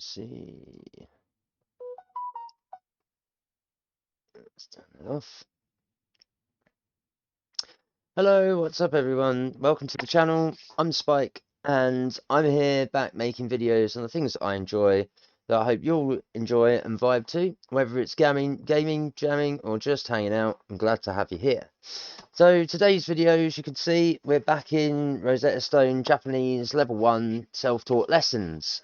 see. Let's turn it off. Hello, what's up everyone? Welcome to the channel. I'm Spike and I'm here back making videos on the things that I enjoy that I hope you'll enjoy and vibe to. Whether it's gaming, jamming or just hanging out, I'm glad to have you here. So today's video, as you can see, we're back in Rosetta Stone Japanese Level 1 self-taught lessons.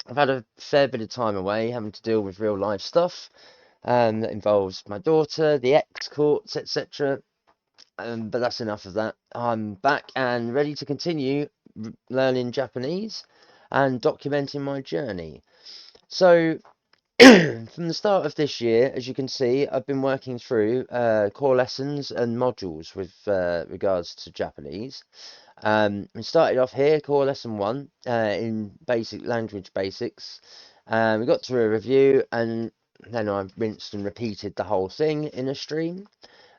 I've had a fair bit of time away having to deal with real life stuff that involves my daughter, the ex courts, etc. But that's enough of that. I'm back and ready to continue learning Japanese and documenting my journey. So, from the start of this year, as you can see, I've been working through core lessons and modules with regards to Japanese. We started off here, core lesson 1, in basic language basics. We got to a review and then I rinsed and repeated the whole thing in a stream.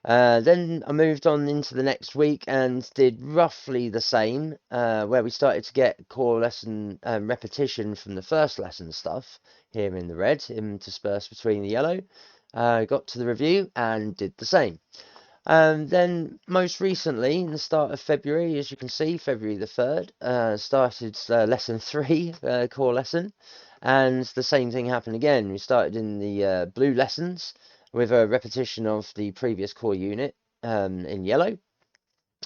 Then I moved on into the next week and did roughly the same, where we started to get core lesson repetition from the first lesson stuff here in the red, interspersed between the yellow. Got to the review and did the same. Then most recently, in the start of February, as you can see, February the 3rd, started lesson 3, core lesson, and the same thing happened again. We started in the blue lessons with a repetition of the previous core unit in yellow,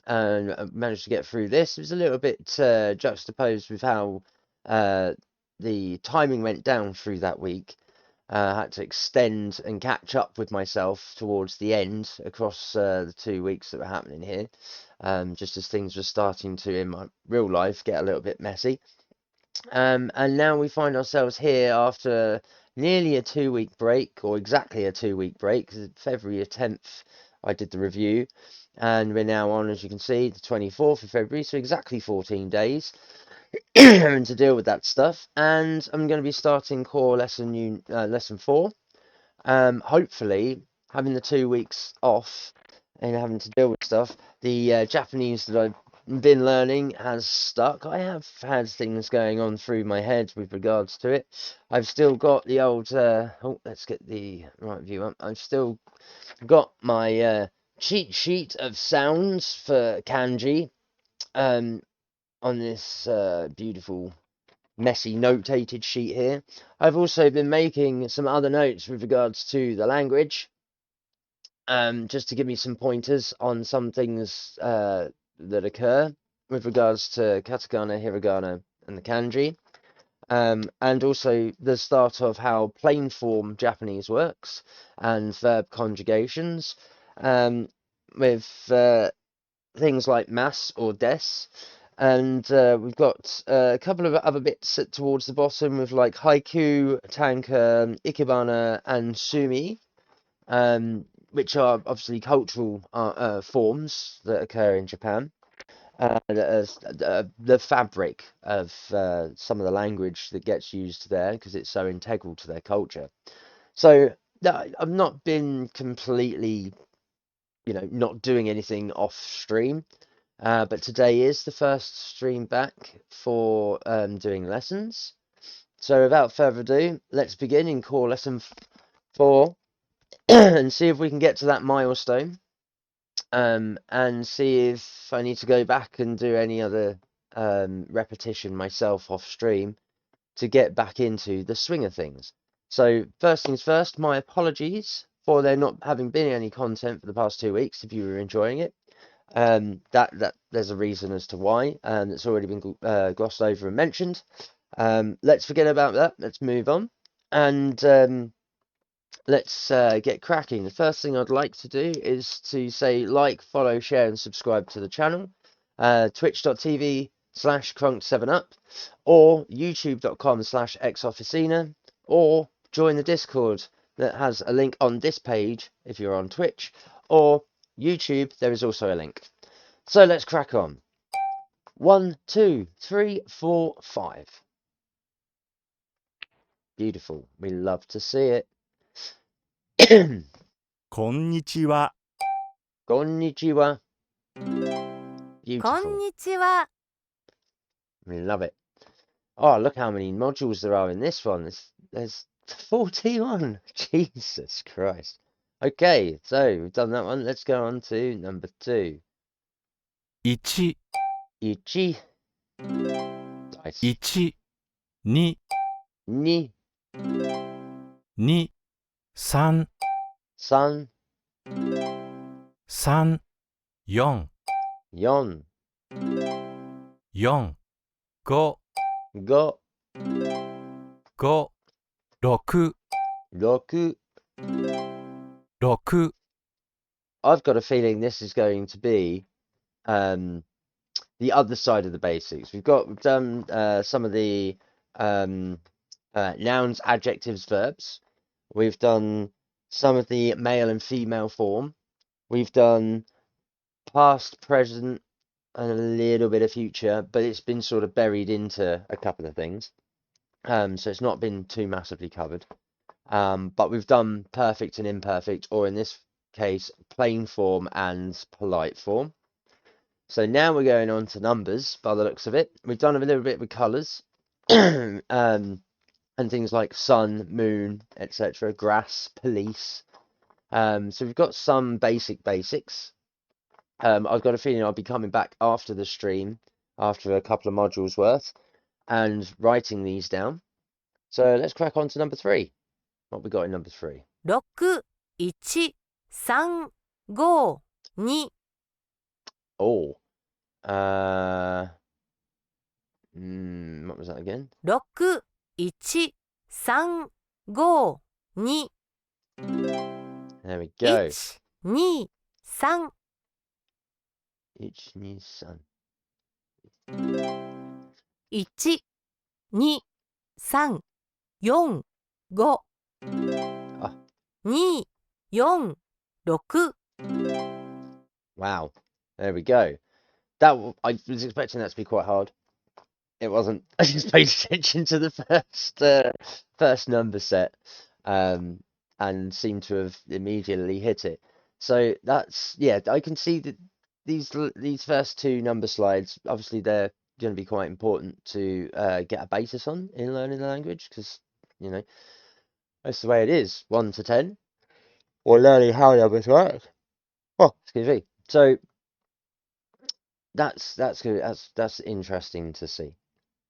and I managed to get through this. It was a little bit juxtaposed with how the timing went down through that week. I had to extend and catch up with myself towards the end across the 2 weeks that were happening here, just as things were starting to, in my real life, get a little bit messy. And now we find ourselves here after nearly a 2 week break, or exactly a 2 week break. February 10th, I did the review, and we're now on, as you can see, the 24th of February, so exactly 14 days to deal with that stuff. And I'm going to be starting core lesson 4. Hopefully, having the 2 weeks off and having to deal with stuff, the Japanese that I've been learning has stuck. I have had things going on through my head with regards to it. I've still got the old let's get the right view up. I've still got my cheat sheet of sounds for kanji on this beautiful messy notated sheet here. I've also been making some other notes with regards to the language, just to give me some pointers on some things that occur with regards to katakana, hiragana, and the kanji, and also the start of how plain form Japanese works and verb conjugations, with things like mas or des. And we've got a couple of other bits towards the bottom with like haiku, tanka, ikebana, and sumi, which are obviously cultural forms that occur in Japan. The fabric of some of the language that gets used there because it's so integral to their culture. So I've not been completely, not doing anything off stream. But today is the first stream back for doing lessons. So without further ado, let's begin in core lesson 4 and see if we can get to that milestone, and see if I need to go back and do any other repetition myself off stream to get back into the swing of things. So first things first, my apologies for there not having been any content for the past 2 weeks if you were enjoying it. That there's a reason as to why, that's already been glossed over and mentioned. Let's forget about that. Let's move on, and let's get cracking. The first thing I'd like to do is to say like, follow, share, and subscribe to the channel. Twitch.tv/Crunk7up, or YouTube.com/XOfficina, or join the Discord that has a link on this page if you're on Twitch, or YouTube, there is also a link. So let's crack on. 1, 2, 3, 4, 5. Beautiful. We love to see it. こんにちは。 Konnichiwa. こん Beautiful. にちは。 We love it. Oh, look how many modules there are in this one. There's 41. Jesus Christ. Okay, so we've done that one. Let's go on to number 2. 1、Ichi. Dice. 1、2、Ni. 2、3、San. 3、4、Yon. 4、5、Go. 5、6、Roku. 6、I've got a feeling this is going to be the other side of the basics. We've done some of the nouns, adjectives, verbs. We've done some of the male and female form. We've done past, present, and a little bit of future, but it's been sort of buried into a couple of things. So it's not been too massively covered. But we've done perfect and imperfect, or in this case, plain form and polite form. So now we're going on to numbers by the looks of it. We've done a little bit with colours. And things like sun, moon, etc., grass, police. So we've got some basics. I've got a feeling I'll be coming back after the stream, after a couple of modules worth, and writing these down. So let's crack on to number 3. What we got in number 3? 6、1、3、5、2。Oh, what was that again? 6、1、3、5、2。There we go. 1、2、3。 1, 2, 3. 1、2、3、4、5。Ah. 2、4、6。 Wow. There we go. I was expecting that to be quite hard. It wasn't. I just paid attention to the first number set, and seemed to have immediately hit it. So I can see that these first 2 number slides, obviously they're going to be quite important to get a basis on in learning the language, because that's the way it is, 1 to 10, or learning how numbers work. Oh, excuse me. So that's good. That's interesting to see.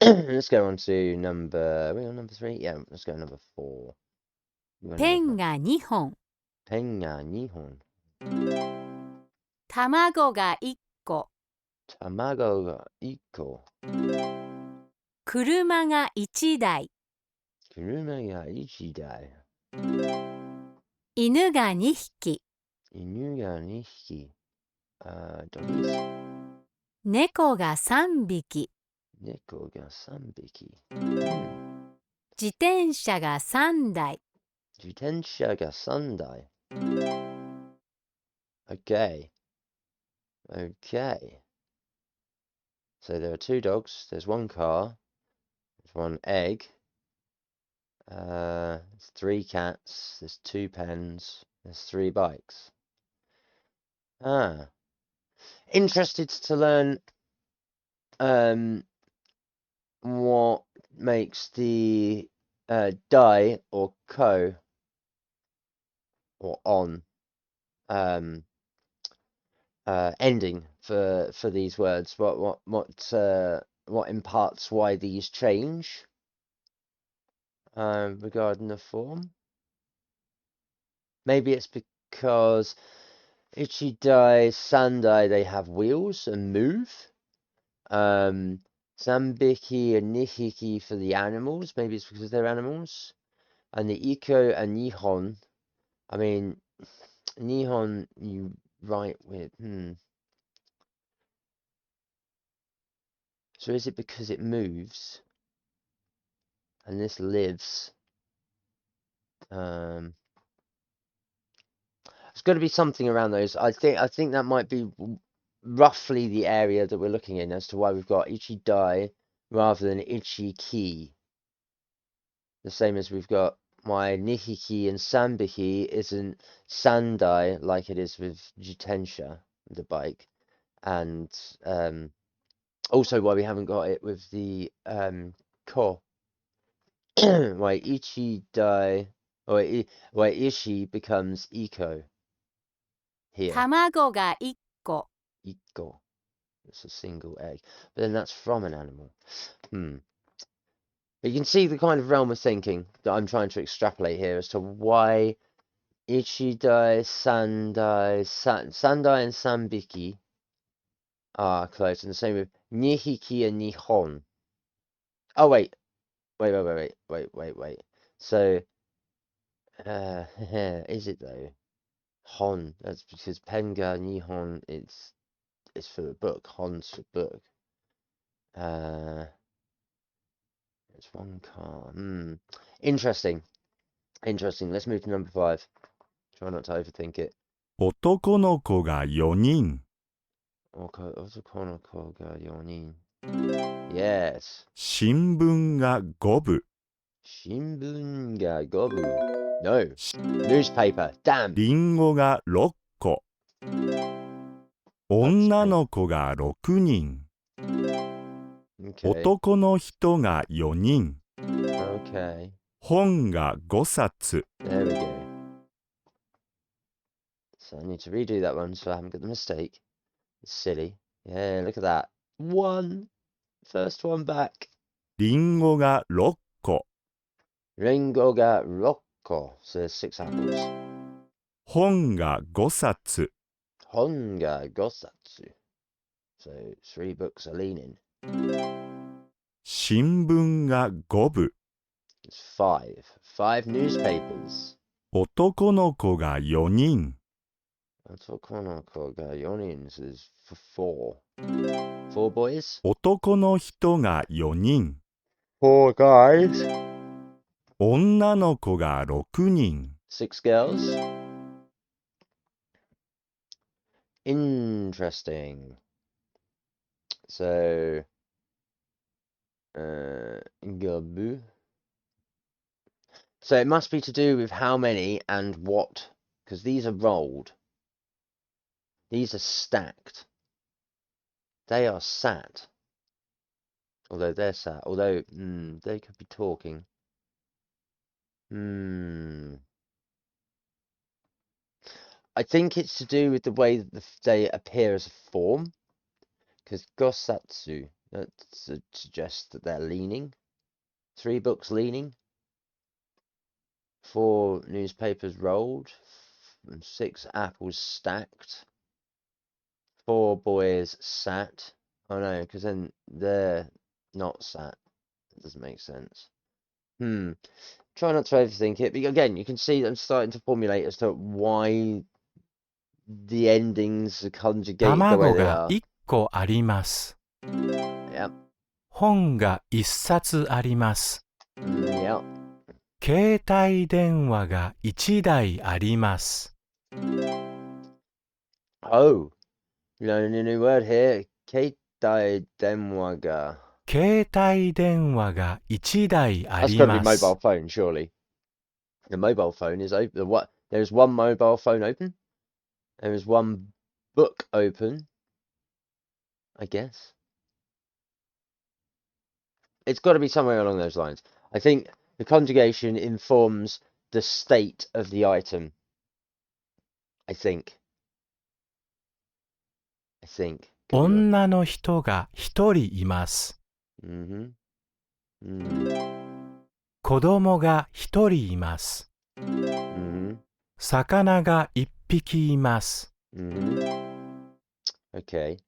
Let's go on to number. Are we on number 3? Yeah, let's go number 4. ペンが2本。ペンが2本。卵が1個。卵が1個。車が1台。車が1台。犬が2匹。犬が2匹。donkeys。猫が3匹。猫が3匹。自転車が3台。自転車が3台。Okay. So there are 2 dogs, there's 1 car, there's 1 egg, there's 3 cats, there's 2 pens, there's 3 bikes. Interested to learn what makes the die or ko or on ending for these words. What imparts why these change regarding the form. Maybe it's because ichidai, sandai, they have wheels and move. Sambiki and nihiki for the animals. Maybe it's because they're animals. And the iko and nihon. I mean, nihon you write with So is it because it moves and this lives? It's got to be something around those. I think that might be roughly the area that we're looking in as to why we've got ichidai rather than ichiki. The same as we've got why nihiki and sambiki isn't sandai like it is with jitensha, the bike, and also why we haven't got it with the Ko. Wait, ichi dai. Oh, wait, ishi becomes iko here. 卵が1個。 Iko. It's a single egg. But then that's from an animal. But you can see the kind of realm of thinking that I'm trying to extrapolate here as to why ichidai, sandai and sanbiki are close, and the same with nihiki and nihon. Oh, wait. So, is it though? Hon, that's because penga, nihon, it's for a book. Hon's for book. It's one car. Interesting. Let's move to number 5. Try not to overthink it. 男の子が4人。 Yes. 新聞が5部。 Shinbun ga gobu. No. Newspaper. Damn. リンゴが6個。女の子が6人。 Okay. 男の人が4人。 Okay. 本が5冊。 There we go. So I need to redo that one so I haven't got the mistake. It's silly. Yeah, look at that. First one back. リンゴが6個。 Ringo ga rokko. So there's 6 apples. 本が5冊。 Hon ga gosatsu. So 3 books are leaning. 新聞が5部。 It's 5. 5 newspapers. 男の子が4人。 Otokonoko ga yonin is for 4. 4 boys? 男の人が4人。 4 guys. 女の子が6人。 6 girls. Interesting. So, gabu. So it must be to do with how many and what, because these are rolled. These are stacked. They are sat. Although they're sat. Although, they could be talking. I think it's to do with the way that they appear as a form. Because gosatsu, that suggests that they're leaning. 3 books leaning. 4 newspapers rolled. 6 apples stacked. 4 boys sat. Oh no, because then they're not sat. It doesn't make sense. Try not to overthink it. But again, you can see that I'm starting to formulate as to why the endings are conjugated the way 卵 they が are. 1個あります。 Yep. 本が1冊あります。 Yep. 携帯電話が1台あります。 Oh, you learning a new word here. Keitai denwa ga. 携帯電話が1台あ That's り got to be ます。 mobile phone, surely. The mobile phone is open. What? There's one mobile phone open. There is one book open. I guess. It's got to be somewhere along those lines. I think the conjugation informs the state of the item. I think. Could be wrong. 女の人が1人います。 Mm-hmm. 子供が1人います。 Mm-hmm. 魚が1匹います。 Mm-hmm. Okay.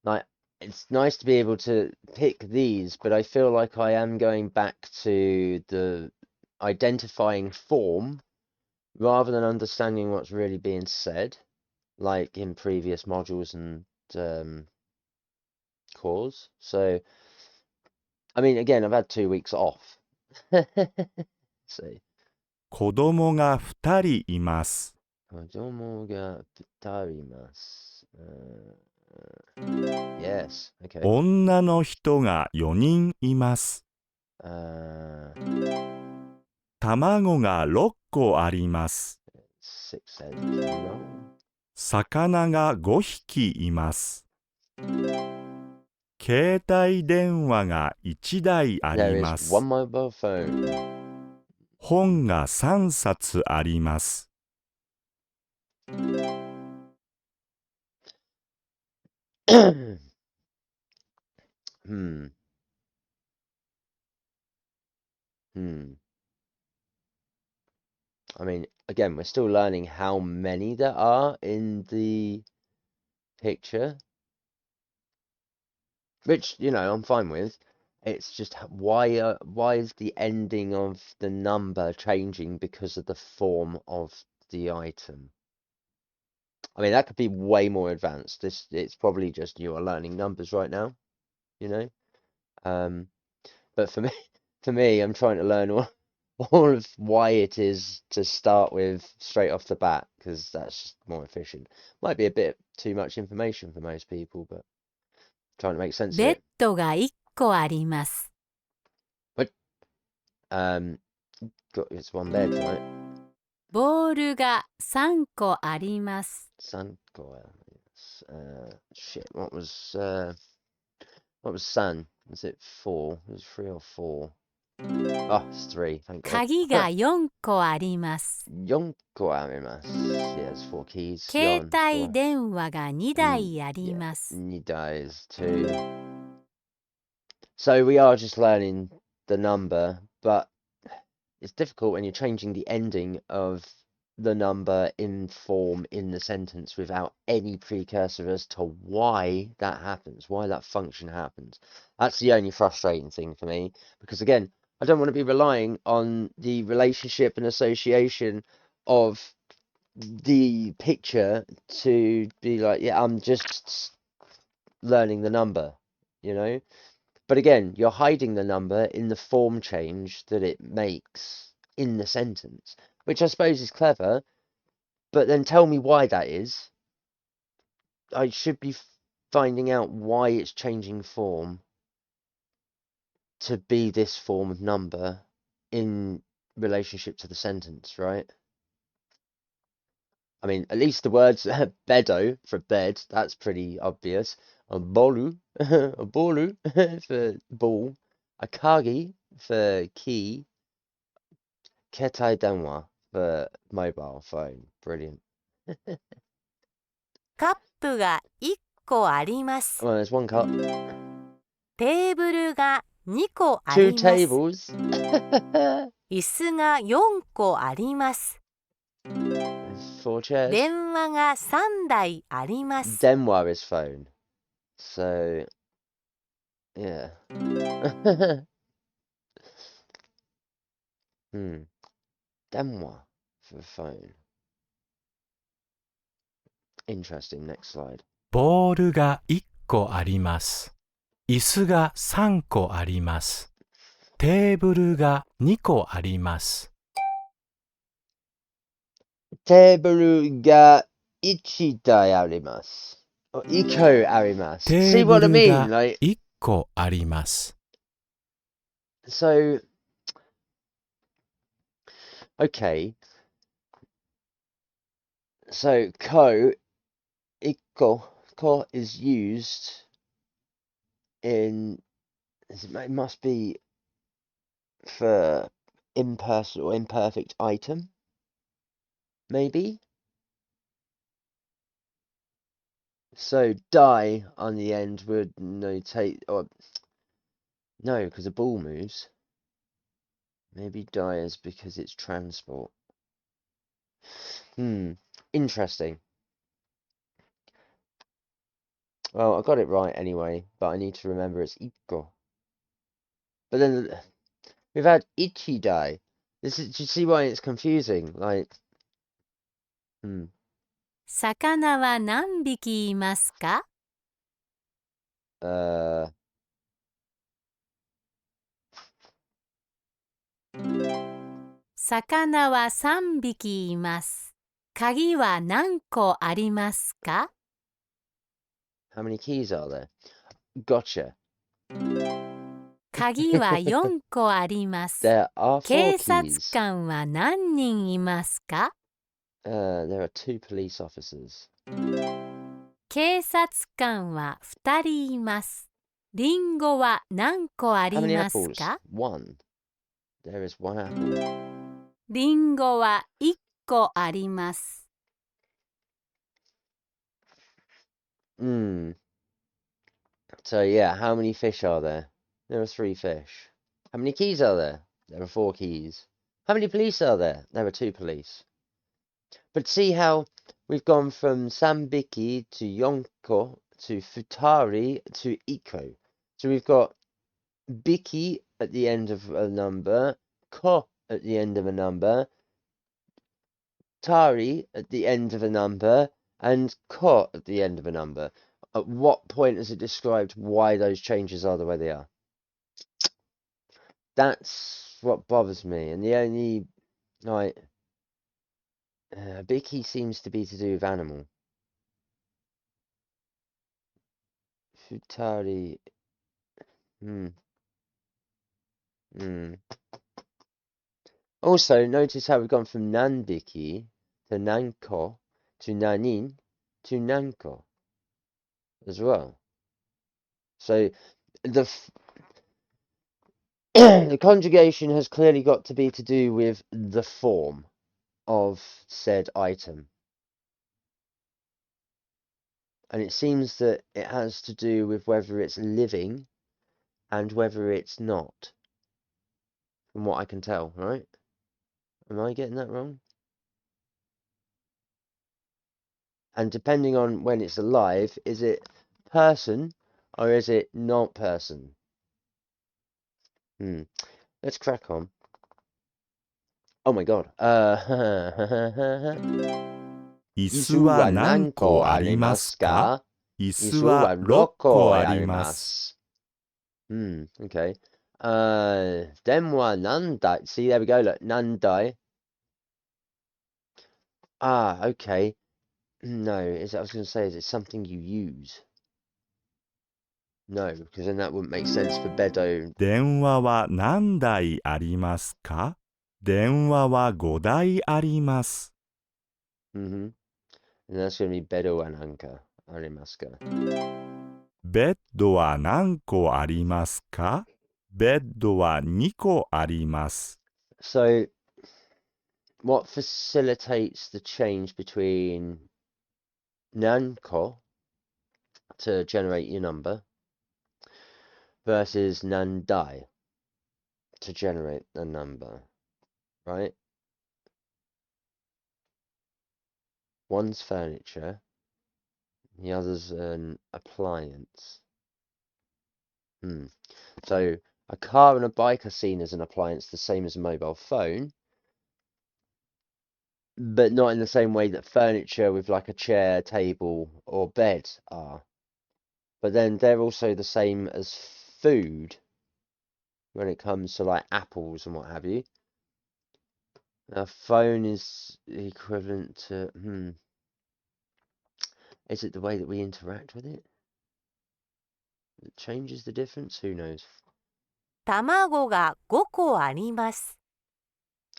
Like, it's nice to be able to pick these, but I feel like I am going back to the identifying form rather than understanding what's really being said, like in previous modules and cores. So, I mean, again, I've had 2 weeks off. So, 子供が2人います。 Kodomo ga futarimasu. Yes, okay. 女の人が4人います。 卵が6個あります。 6 heads. No. 魚が5匹います。携帯電話が1台あ There り is ます。 one mobile phone. 本が3冊あります。 Hmm. I mean, again, we're still learning how many there are in the picture, which, you know, I'm fine with. It's just why is the ending of the number changing because of the form of the item? I mean, that could be way more advanced. It's probably just you are learning numbers right now, you know. But for me, I'm trying to learn all of why it is to start with straight off the bat, because that's just more efficient. Might be a bit too much information for most people, but trying to make sense of ベッ it. ドが1個あります。 But it's one bed, right? ボールが3個あります。 Sanko. Shit. What was sun? Was it 4? It was 3 or 4? Oh, it's 3. Thank God. 鍵が4個あります。 Yonko arimasu. Yeah, it's 4 keys. 携 Yon, 帯 4. 電話が2台あり Yeah, ます。 Nida is 2. So we are just learning the number, but it's difficult when you're changing the ending of the number in form in the sentence without any precursor as to why that happens, why that function happens. That's the only frustrating thing for me, because again, I don't want to be relying on the relationship and association of the picture to be like, yeah, I'm just learning the number, you know? But again, you're hiding the number in the form change that it makes in the sentence, which I suppose is clever, but then tell me why that is. I should be finding out why it's changing form to be this form of number in relationship to the sentence, right? I mean, at least the words bedo for bed, that's pretty obvious. A bolu, a bolu for ball, a kagi for key, ketai denwa for mobile phone. Brilliant. カップが1個あります。 Well, there's one cup. テーブルが2個あ Two ります。 tables. 椅子が4個あります。 There's 4 chairs. 電話が3台あります。 Denwa is phone. So, yeah. Denwa for phone. Interesting. Next slide. ボールが1個あります。椅子が3個あります。テーブルが2個あります。テーブルが1台あります。1個あります。See テーブ what I ル mean? が Like, 1個あります。 so, okay. So, ko is used in, it must be for impersonal or imperfect item, maybe? So, die on the end would notate, or, no, because a ball moves. Maybe die is because it's transport. Interesting. Well, I got it right anyway, but I need to remember it's Ikko. But then we've had Ichidai. Do you see why it's confusing? Like, 魚は何匹いますか？ 魚は3匹います。鍵は何個ありますか？ how many keys are there? Gotcha. 鍵は4個あります。 There are 4警察 keys. 官は何人いますか？ There are 2 police officers. 警察官は2人います。リンゴは何個あ How り many ます apples? か One. There is one apple. リンゴは1個あります。Hmm. So yeah, how many fish are there? There are 3 fish. How many keys are there? There are 4 keys. How many police are there? There are 2 police. But see how we've gone from Sambiki to Yonko to Futari to Iko. So we've got Biki at the end of a number, Ko at the end of a number, Tari at the end of a number, and Ko at the end of a number. At what point is it described why those changes are the way they are? That's what bothers me. And the only, like, Biki seems to be to do with animal. Futari, hmm. Also, notice how we've gone from Nanbiki to Nanko to Nanin to Nanko as well. So the the conjugation has clearly got to be to do with the form of said item. And it seems that it has to do with whether it's living and whether it's not. From what I can tell, right? Am I getting that wrong? And depending on when it's alive, is it person or is it not person? Let's crack on. Oh my god. 椅椅子は子は何何個個ありありまますすかか？椅椅子は子は6 6個個ありありまます。す。Okay. 電話何台? See, there we go. Look, 何台? Ah, okay. No, I was going to say, is it something you use? No, because then that wouldn't make sense for Bedo. 電話は何台ありますか電話は5台あります。And that's going to be Bedo and Anka. Arimaska. ベッドは何個ありますかベッドは2個あります。So, what facilitates the change between Nanko to generate your number versus Nandai to generate a number, right? One's furniture, the other's an appliance. So a car and a bike are seen as an appliance, the same as a mobile phone, but not in the same way that furniture with like a chair, table, or bed are. But then they're also the same as food when it comes to like apples and what have you. A phone is equivalent to, is it the way that we interact with it? It changes the difference? Who knows? 卵が5個あります。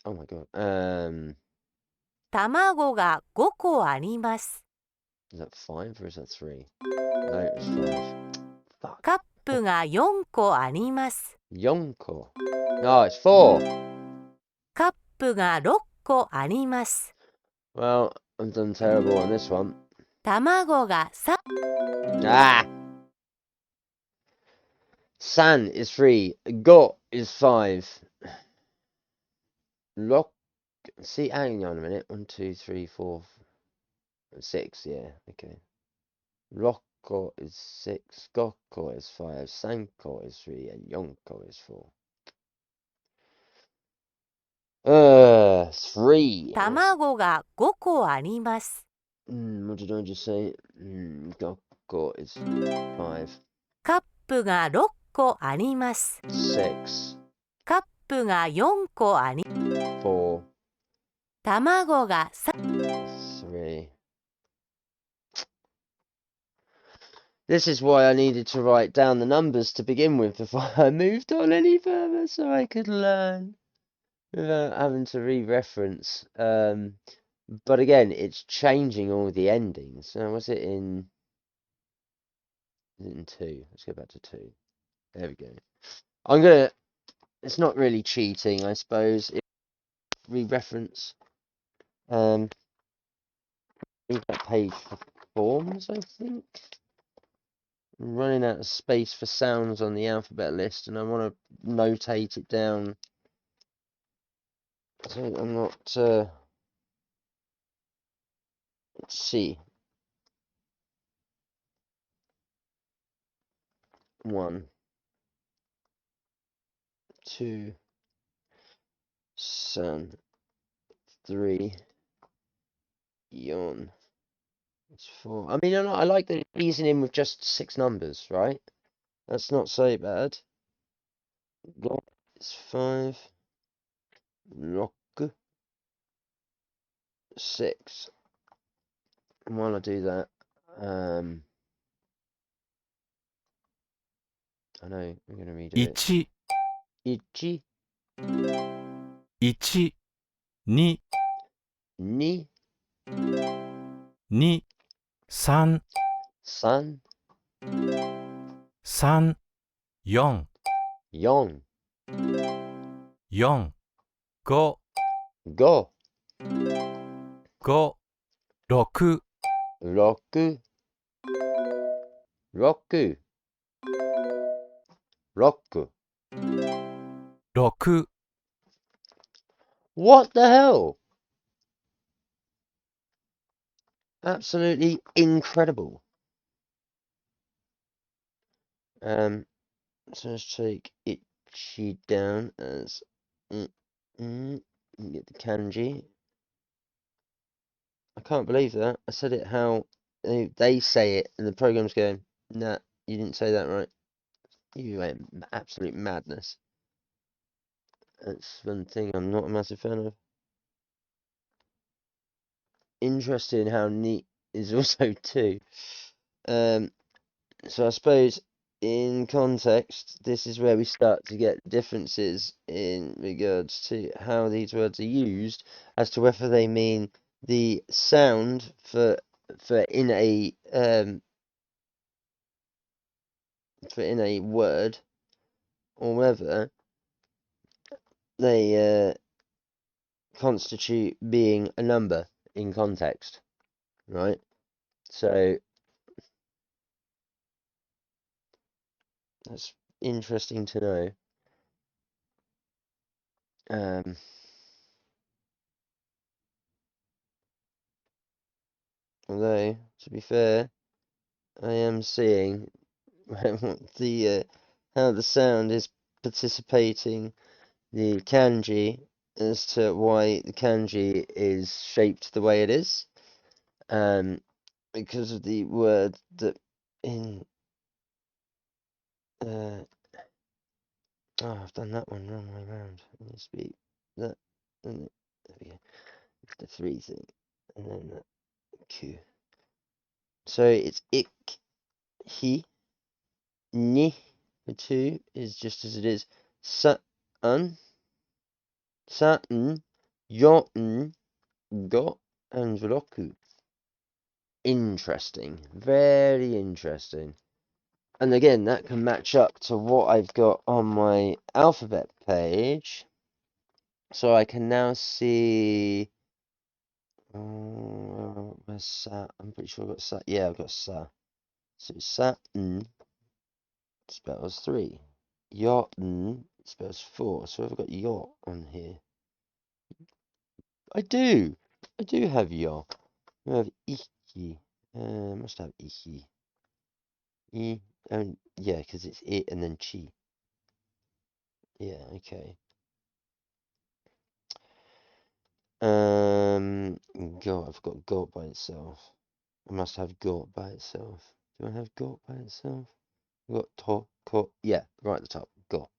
Oh my god. 卵が5個あります。 Is that 5 or is that 3? No, it's 5. Fuck. カップが4個あります。 Yonko. No, it's 4. カップが6個あります。 Well, I've done terrible on this one. 卵が3 Ah! San is 3. Go is 5. Lock. See, hang on a minute. 1, 2, 3, 4, 6. Yeah, okay. Rocco is 6. Gokko is 5. Sanko is 3. And Yonko is 4. 3. 卵が5個あります。 What did I just say? Gokko is 5. カップが6個あります。 6. カップが4個あり 4. 卵が3 3. This is why I needed to write down the numbers to begin with before I moved on any further so I could learn without having to re-reference. But again, it's changing all the endings. Now, was it in in 2. Let's go back to 2. There we go. It's not really cheating, I suppose. If we reference, read that page for forms, I think. I'm running out of space for sounds on the alphabet list, and I want to notate it down so I'm not. Let's see. 1, 2, 3, 3, 4. It's 4. I mean, I like that it's easing in with just 6 numbers, right? That's not so bad. Got is 5, rock 6. And while I do that, I know we're going to redo it. 1、 1、 1、2、 2、 2、3、 3、 3、4、 4、 4、5、 5、 5、6、 6、 6、 6。 6、 What the hell? Absolutely incredible. So let's take Ichi down as get the kanji. I can't believe that. I said it how they say it, and the program's going, nah, you didn't say that right. You went absolute madness. That's one thing I'm not a massive fan of. Interesting how neat is also too. So I suppose in context, this is where we start to get differences in regards to how these words are used, as to whether they mean the sound for in a word, or whether they constitute being a number in context, right? So that's interesting to know. Although, to be fair, I am seeing the how the sound is participating the kanji as to why the kanji is shaped the way it is, because of the word that in I've done that one wrong way around. It needs to be that, and there we go. The 3 thing, and then the Q. So it's ik, he, ni for 2 is just as it is. Sa-un, sa-un, yo-un, go, and roku. Interesting. Very interesting. And again, that can match up to what I've got on my alphabet page. So I can now see. Where's sa? I'm pretty sure I've got sa. Yeah, I've got sa. So sa-un spells 3. Yo-un spells 4. So I've got yo on here. I do have yo. I have iki. Must have iki. Yeah, because it's it and then chi. Yeah, okay. Go. I've got got by itself. I must have got by itself. Do I have got by itself? I've got to, ko. Yeah, right at the top. Got.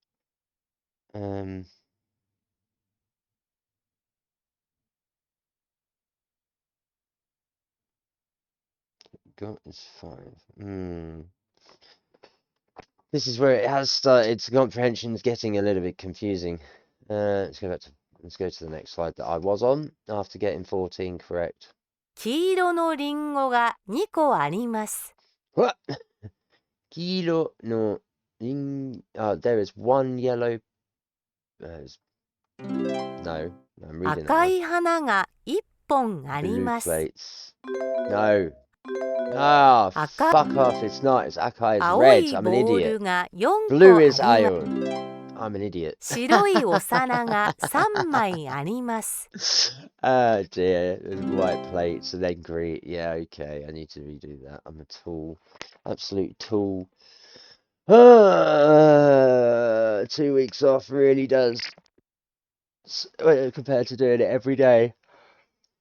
Got is 5. This is where it has started. Comprehension's getting a little bit confusing. Let's go to the next slide that I was on after getting 14 correct. 黄色のリンゴが2個あります。What? Kiro no there is one yellow. No, I'm reading that 赤 wrong. い花が1本あり Blue ます。 plates. No. Ah, Akai. fuck off. It's not. It's Akai. It's 青 red. い I'm an ボー idiot. ルが4 Blue 個あり is ます。 iron. I'm an idiot. 白いお皿が3枚あります。Oh dear. There's white plates and then green. Yeah, okay. I need to redo that. I'm a tool. Absolute tool. 2 weeks off really does. Compared to doing it every day.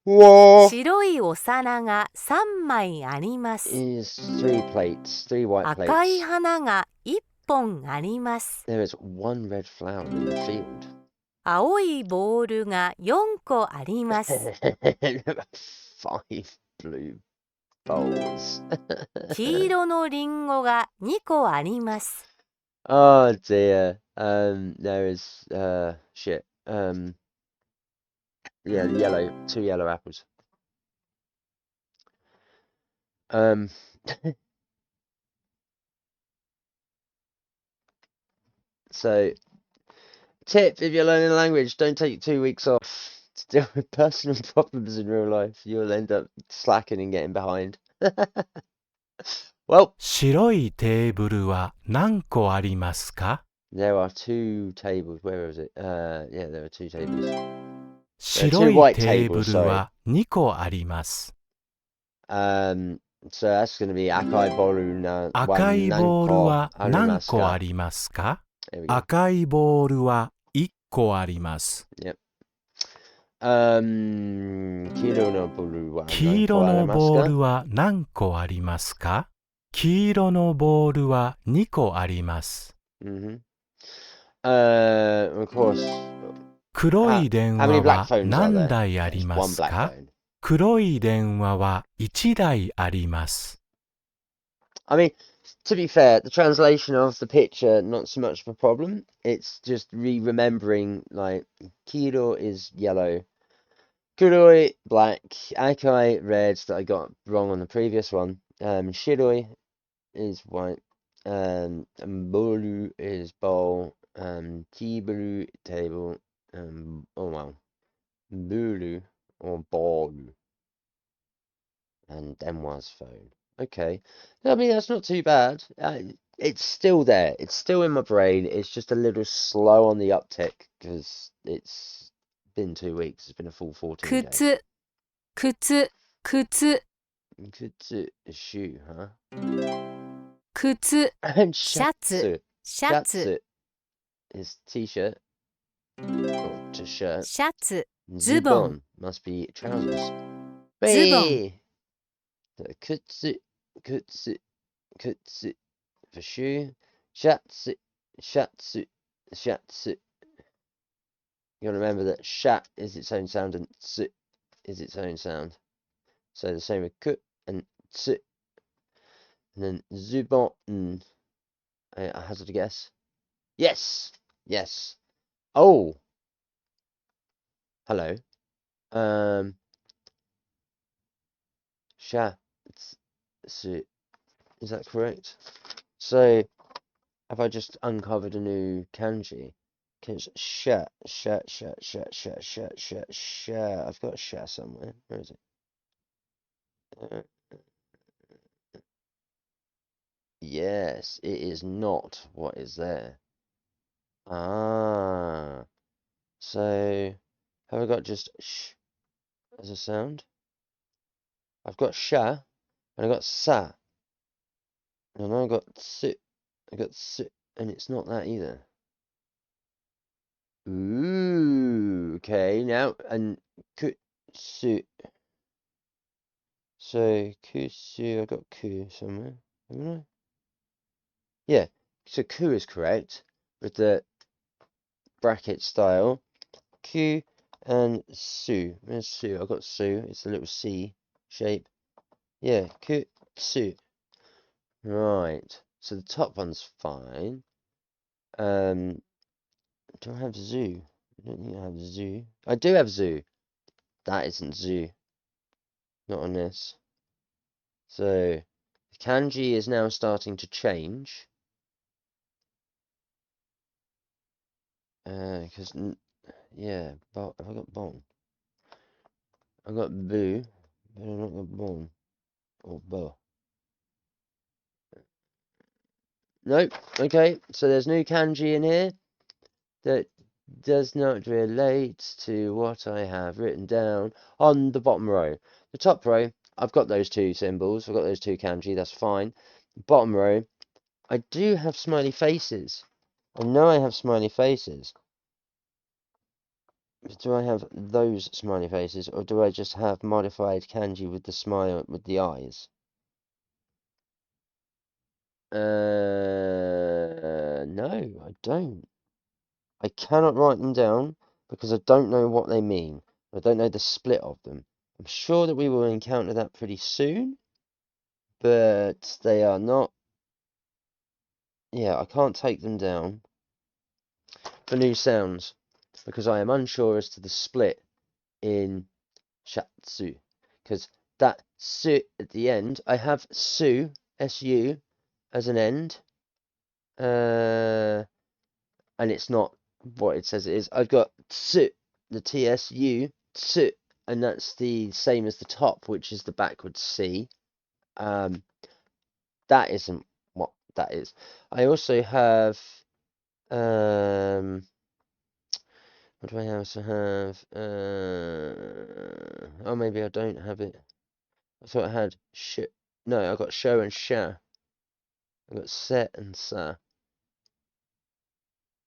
Whoa. 白いお皿が3枚あります。 Is 3 plates. 3 white 赤い plates. 花が1本あります。 There is 1 red flower in the field. 青いボールが4個あります。 5 blue bowls. 黄色のリンゴが2個あります。 Oh dear. There is shit. Yeah, yellow, 2 yellow apples. So tip if you're learning a language, don't take 2 weeks off to deal with personal problems in real life. You'll end up slacking and getting behind. Well, 白いテーブルは何個ありますか？ there are 2 tables. Where is it? Yeah, there are 2 tables. 白いテーブルは2個あります。 So that's going to be 赤いボールな赤いボールは何個ありますか？ 赤いボールは1個あります。 Yep. 黄色のボールは黄色のボールは何個ありますか？黄色のボールは2個あります。 Of course. 黒い電話は何台ありますか？黒い電話は1台あります。 I mean, to be fair, the translation of the picture, not so much of a problem. It's just remembering, like, Kiro is yellow, Kuroi, black, Akai, red, that I got wrong on the previous one. Shiroi is white, and Bolu is bowl, Tibulu, table, oh well, Bulu, or Bolu, and Denwa's phone. Okay, I mean, that's not too bad. It's still there. It's still in my brain. It's just a little slow on the uptick because it's been 2 weeks. It's been a full 14 days. 靴、靴、 Kutsu is shoe, huh? 靴、 And シャツ、シャツ、 is t-shirt or to shirt. シャツ、ズボン Zubon must be trousers. ズボン Whee! So kutsu, kutsu, kutsu for shoe. Shatsu, shatsu, shatsu. You gotta remember that shat is its own sound and tsu is its own sound. So the same with ku and tsu. And then zubon. I hazard a guess. Yes! Yes. Oh! Hello. Sha. Is that correct? So, have I just uncovered a new kanji? Because sha. I've got sha somewhere. Where is it? Yes, it is not what is there. Ah. So, have I got just sh as a sound? I've got sha, and I've got sa. And I've got tsu. I've got tsu, and it's not that either. Ooh, okay, now, and kutsu. So, kusu, I got ku somewhere, haven't I? Yeah, so ku is correct, with the bracket style. Ku and su. Where's su? I got su, it's a little C shape. Yeah, kutsu. Right, so the top one's fine. Do I have zoo? I don't think I have zoo. I do have zoo. That isn't zoo. Not on this. So, The kanji is now starting to change. Because, yeah, but have I got bon? I got boo, but I've not got bon. Or bo. Nope. Okay, so there's new kanji in here that does not relate to what I have written down on the bottom row. The top row, I've got those two symbols. I've got those two kanji. That's fine. Bottom row, I do have smiley faces. I know I have smiley faces. Do I have those smiley faces, or do I just have modified kanji with the smile with the eyes? No, I don't. I cannot write them down because I don't know what they mean. I don't know the split of them. I'm sure that we will encounter that pretty soon, but they are not. Yeah, I can't take them down for new sounds because I am unsure as to the split in shatsu. Because that su at the end, I have su, su, as an end, and it's not what it says it is. I've got tsu, the tsu, tsu, and that's the same as the top, which is the backwards C. That isn't what that is. I also have, what do I also have? Oh, maybe I don't have it. I thought I had sh. No, I got show and sha. I got set and sa,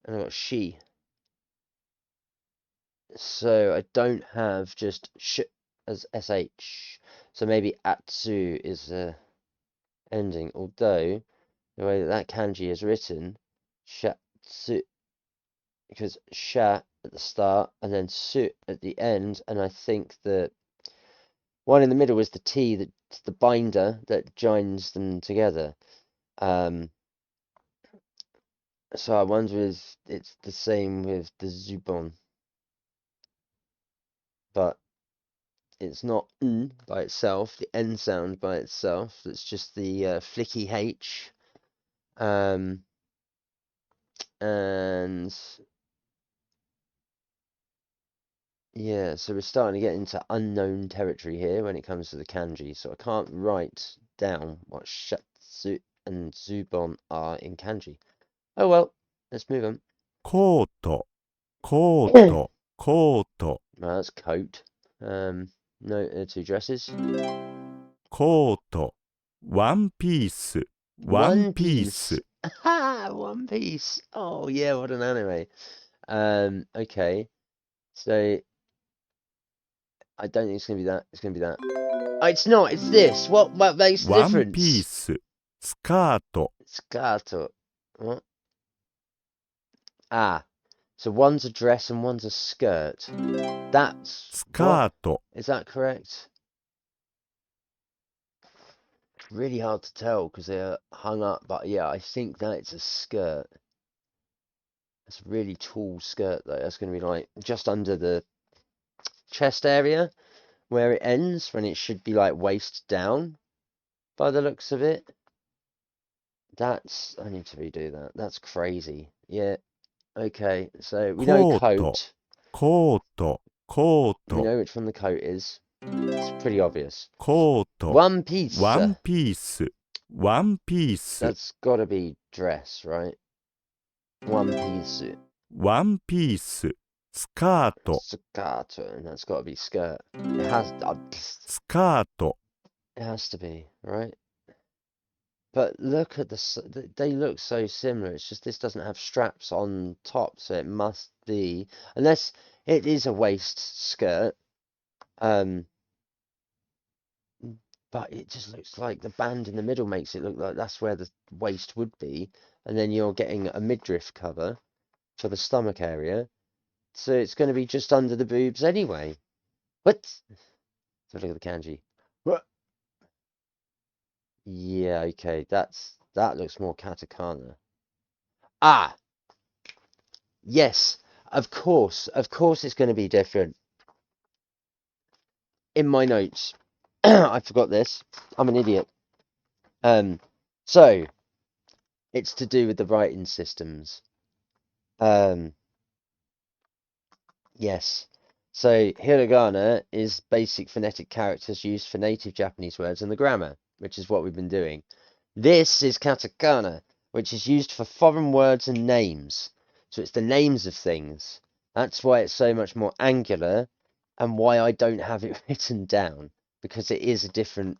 and I got she. So I don't have just sh as sh. So maybe atsu is the ending. Although the way that that kanji is written, shatsu, because sha at the start and then su at the end, and I think that one in the middle is the T, that's the binder that joins them together. So I wonder if it's the same with the zubon, but it's not n by itself, the n sound by itself. It's just the flicky h, and yeah. So we're starting to get into unknown territory here when it comes to the kanji. So I can't write down what shatsu and zubon are in kanji. Oh well, let's move on. コート、コート、コート、 Well, that's coat. No, two dresses. コート、ワンピース、ワン One ピー Piece. ス、 Ha! One Piece. Oh yeah, what an anime. Okay. So I don't think it's gonna be that. It's gonna be that. Oh, it's not. It's this. What makes the ワンピー difference? ス、スカート、 Scato. What? Ah. So one's a dress and one's a skirt. That's ス what? カート、 Is that correct? Really hard to tell because they're hung up, but yeah, I think that it's a skirt. It's a really tall skirt though. That's going to be like just under the chest area where it ends, when it should be like waist down by the looks of it. I need to redo that. That's crazy. Yeah. Okay. So we know coat. コート、コー We ト、 know which one the coat is. It's pretty obvious. コート、 One piece. ワンピース、ワンピース、 That's got to be dress, right? One piece. ワンピース、スカート、 Skirt, and that's got to be skirt. It has. スカート、 It has to be, right? But look at they look so similar. It's just this doesn't have straps on top, so it must be, unless it is a waist skirt. But it just looks like the band in the middle makes it look like that's where the waist would be, and then you're getting a midriff cover for the stomach area. So it's going to be just under the boobs anyway. What? So look at the kanji. What? Yeah, okay, that looks more katakana. Ah, yes, of course it's going to be different. In my notes, I forgot this. I'm an idiot. So it's to do with the writing systems. Yes. So hiragana is basic phonetic characters used for native Japanese words and the grammar, which is what we've been doing. This is katakana, which is used for foreign words and names. So it's the names of things. That's why it's so much more angular and why I don't have it written down, because it is a different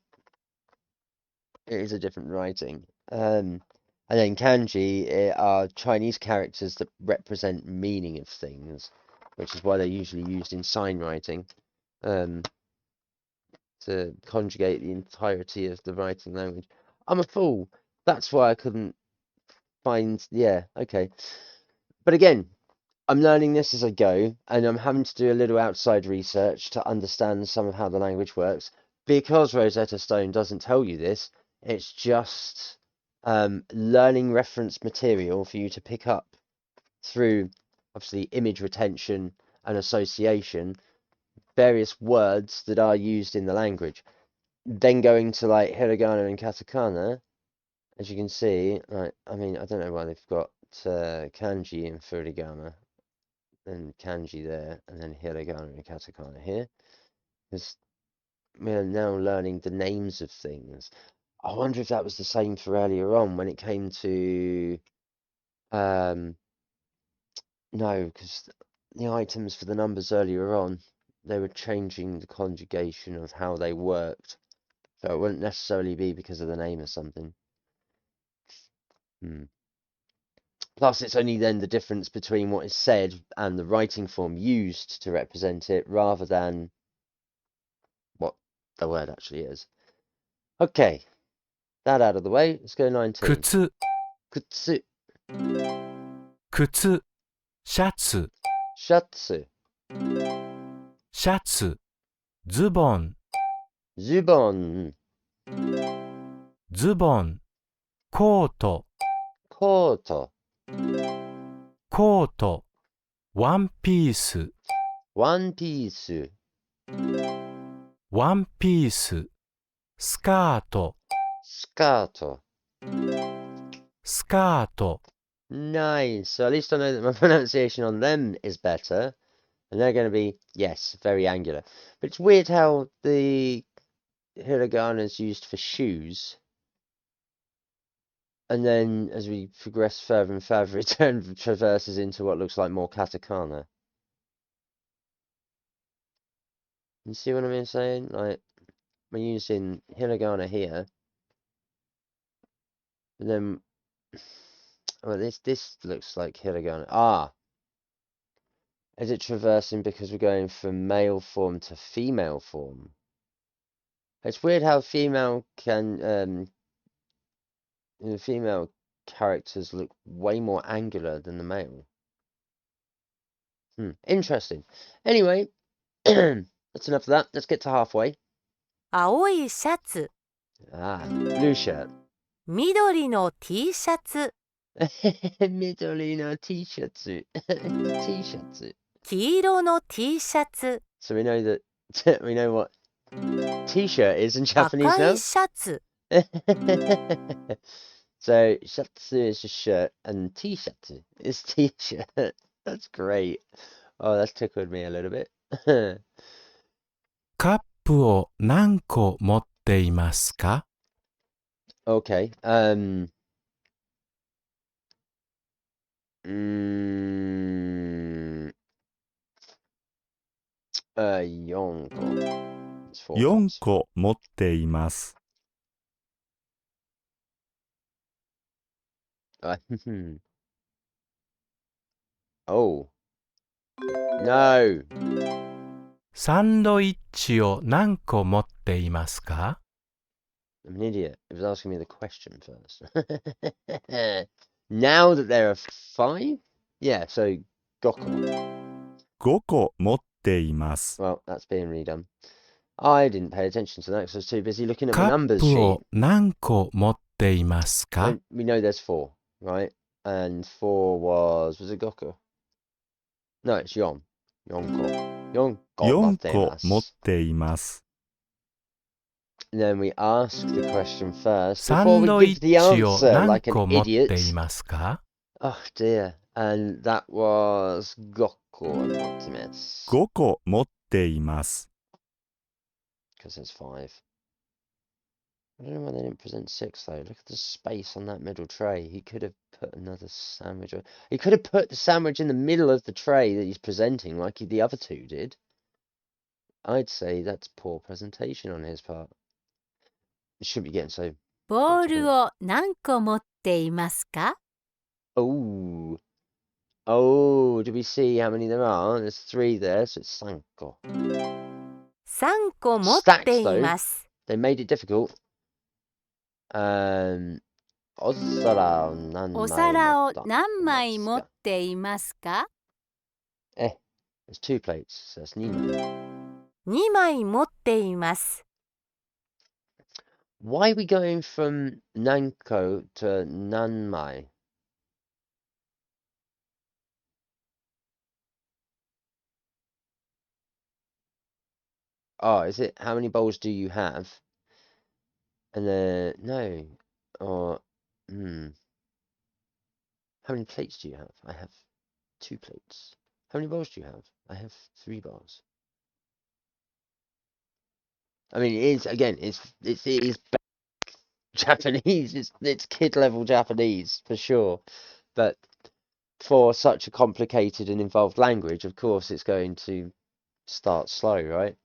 writing. And then kanji are Chinese characters that represent meaning of things, which is why they're usually used in sign writing, to conjugate the entirety of the writing language. I'm a fool. That's why I couldn't find. Yeah, okay. But again, I'm learning this as I go, and I'm having to do a little outside research to understand some of how the language works. Because Rosetta Stone doesn't tell you this, it's just learning reference material for you to pick up through, obviously, image retention and association, various words that are used in the language. Then going to like hiragana and katakana, as you can see, like, I mean, I don't know why they've got kanji in hiragana and kanji there, and then hiragana and katakana here, because we're now learning the names of things. I wonder if that was the same for earlier on when it came to, no, because the items for the numbers earlier on, they were changing the conjugation of how they worked. So it wouldn't necessarily be because of the name or something. Plus, it's only then the difference between what is said and the writing form used to represent it, rather than what the word actually is. Okay, that out of the way, let's go 19. 靴、 Kutsu, 靴、シャツ、 shatsu, シャツ、ズボン、 zubon, ズボン、コート、 koto, コート、ワンピース、 one piece, ワンピース、スカート、 scato. スカート、 Nice. So at least I know that my pronunciation on them is better. And they're going to be, yes, very angular. But it's weird how the hiragana is used for shoes. And then as we progress further and further, it traverses into what looks like more katakana. You see what I'm saying? Like, we're using hiragana here. And then, well, this looks like hiragana. Ah! Is it traversing because we're going from male form to female form? It's weird how female female characters look way more angular than the male. Interesting. Anyway, that's enough of that. Let's get to halfway. 青いシャツ、 Blue shirt. 緑の T シャツ、 Midori no t-shirt. T-shirt. 黄色の T シャツ、 So we know that we know what t-shirt is in Japanese 赤 now. いシャツ、 So shatsu is just shirt and t-shirt is t-shirt. That's great. Oh, that's tickled me a little bit. カップを何個持っていますか？ Okay. 4個. It's 4 4 cups. 個持っています。 Oh. No. サンドイッチを何個持っていますか？ I'm an idiot. It was asking me the question first. Now that there are 5? Yeah, so 5個. 5個持っています。 Well, that's being redone. I didn't pay attention to that because I was too busy looking at カ the ッ numbers プ sheet. を何個持っていますか？ We know there's 4, right? And 4 was it Goku? No, it's 4. 4個. 4個持4ってい個ます。持っています。then we ask the question first サ before ン we ドイ give the ッチを answer 何 like an 個持ってい idiot. ますか Oh dear. And that was 5個持ってます。 5個持っています。 Because there's 5. I don't know why they didn't present 6 though. Look at the space on that middle tray. He could have put another sandwich. He could have put the sandwich in the middle of the tray that he's presenting like the other two did. I'd say that's poor presentation on his part. It shouldn't be getting so ボールを何個持っていますか Oh. Oh, do we see how many there are? There's 3 there, so it's 3個. 3個持っ Stacks てい though. ます。 They made it difficult. お皿を何お枚皿を持った何枚持っますかていますか There's 2 plates, so that's 2枚. 2枚持っています。 Why are we going from 何個 to 何枚? Oh, is it how many bowls do you have? And then, no. Or, How many plates do you have? I have 2 plates. How many bowls do you have? I have 3 bowls. I mean, it is, again, it is Japanese. It's kid level Japanese for sure. But for such a complicated and involved language, of course, it's going to start slow, right?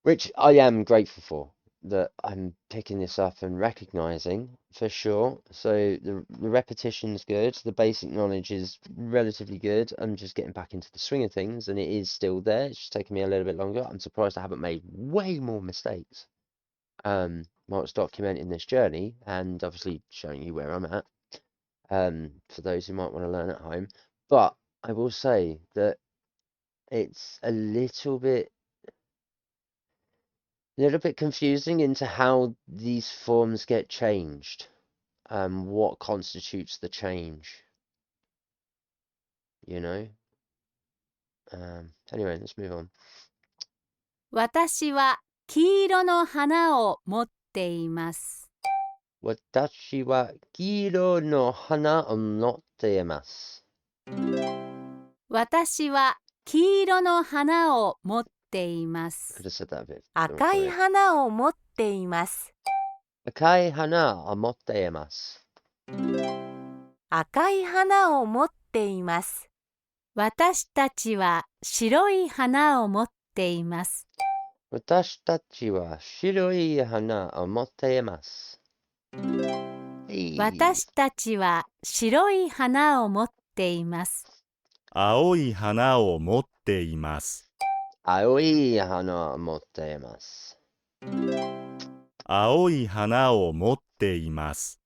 Which I am grateful for, that I'm picking this up and recognizing for sure. So the repetition's good, the basic knowledge is relatively good. I'm just getting back into the swing of things, and it is still there. It's just taking me a little bit longer. I'm surprised I haven't made way more mistakes whilst documenting this journey and obviously showing you where I'm at. For those who might want to learn at home. But I will say that it's a little bit confusing into how these forms get changed. What constitutes the change? You know? Anyway, let's move on. 私は黄色の花を持っています。 Watashi wa kiro no hana o motte imasu. 私は黄色の花を持っていま Could す。 have said that a bit. 赤い花を持っています。 Akai hana o motte imasu. 赤い花を持っています。私たちは白い花を持っています。 Watashi tachi wa shiroi hana o motte imasu. 私たちは白い花を持っています。 青い花を持っています。 Aoi hana o motte imasu. 青い花を持っています。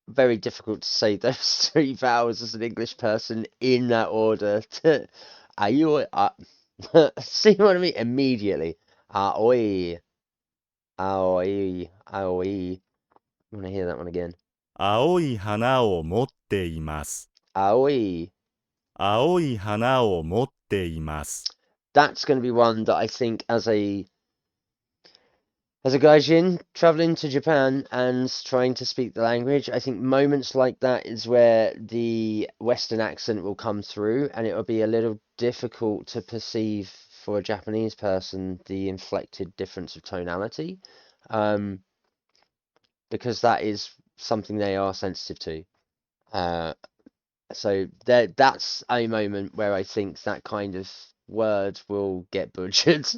Very difficult to say those 3 vowels as an English person in that order. See what I mean? Immediately. Aoi. Aoi. Aoi. I want to hear that one again. 青い花を持っています。 Aoi. 青い花を持っています。 That's going to be one that I think as a gaijin traveling to Japan and trying to speak the language, I think moments like that is where the Western accent will come through, and it will be a little difficult to perceive for a Japanese person the inflected difference of tonality, because that is something they are sensitive to. So that's a moment where I think that kind of word will get butchered.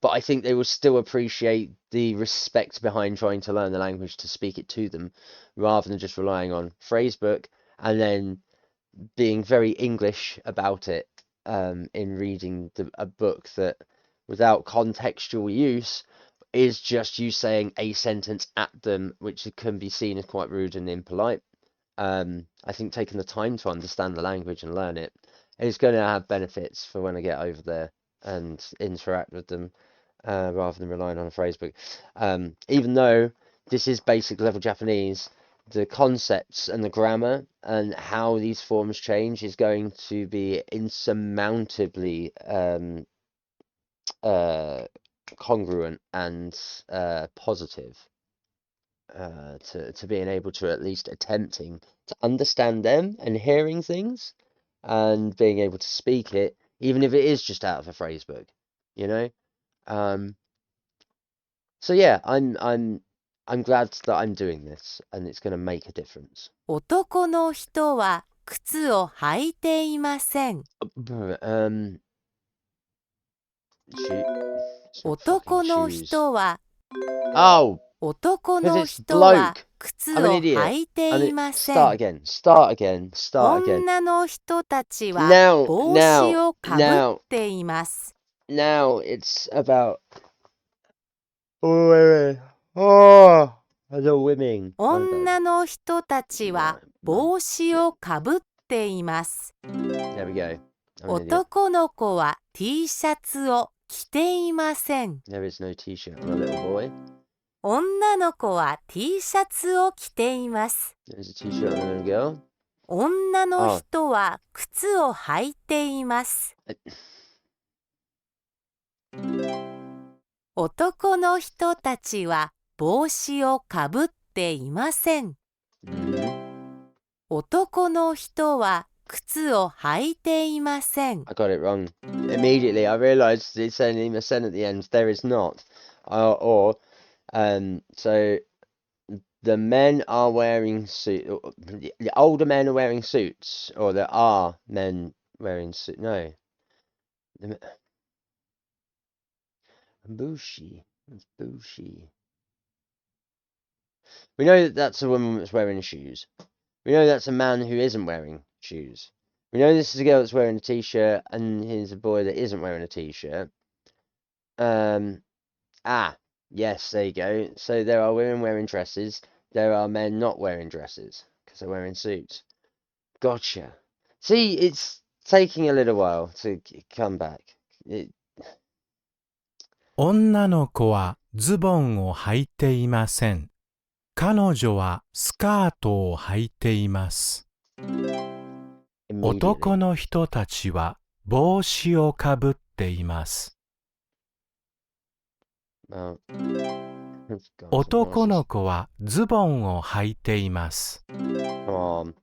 But I think they will still appreciate the respect behind trying to learn the language to speak it to them, rather than just relying on phrasebook and then being very English about it in reading a book that, without contextual use, is just you saying a sentence at them, which can be seen as quite rude and impolite. I think taking the time to understand the language and learn it is going to have benefits for when I get over there and interact with them, rather than relying on a phrasebook. Even though this is basic level Japanese, the concepts and the grammar and how these forms change is going to be insurmountably congruent and positive to being able to at least attempting to understand them and hearing things and being able to speak it, even if it is just out of a phrase book, you know. So yeah, I'm glad that I'm doing this and it's going to make a difference. 男の人は靴を履いていません。 Shoot. It's not 男 fucking の shoes. 人は Oh, 男 because の it's 人は bloke. 靴 I'm an を idiot. 履いて And い it, ませ start ん。 again. Start again. Start again. 女の人たちは Now, 帽 now, 子をかぶっ now, ています。 now it's about. Oh, wait, wait. Oh, the women. 女の人たちは No, 帽子をかぶっています。 There we go. I'm an idiot. 男の子は T シャツを着ていません。 There is no t-shirt. I'm a little boy. 女の子は T シャツを着ています。 There's a t-shirt on a little girl. 女の人は靴を履いています。 男の人たちは帽子をかぶっていません。 男の人は靴を履いていません。 I got it wrong. Immediately, I realised it's saying immerse at the end. There is not. So the men are wearing suits. The older men are wearing suits, or there are men wearing suits. No. Bushi. It's Bushi. We know that that's a woman that's wearing shoes. We know that's a man who isn't wearing shoes. We know this is a girl that's wearing a t-shirt, and here's a boy that isn't wearing a t-shirt. Yes, there you go. So there are women wearing dresses. There are men not wearing dresses because they're wearing suits. Gotcha. See, it's taking a little while to come back. 女の子はズボンを履いていません。彼女はスカートを履いています。 男 Immediately. の人たちは帽子をかぶっています。 Well, God, 男の子はズボンを履いています。 Come on.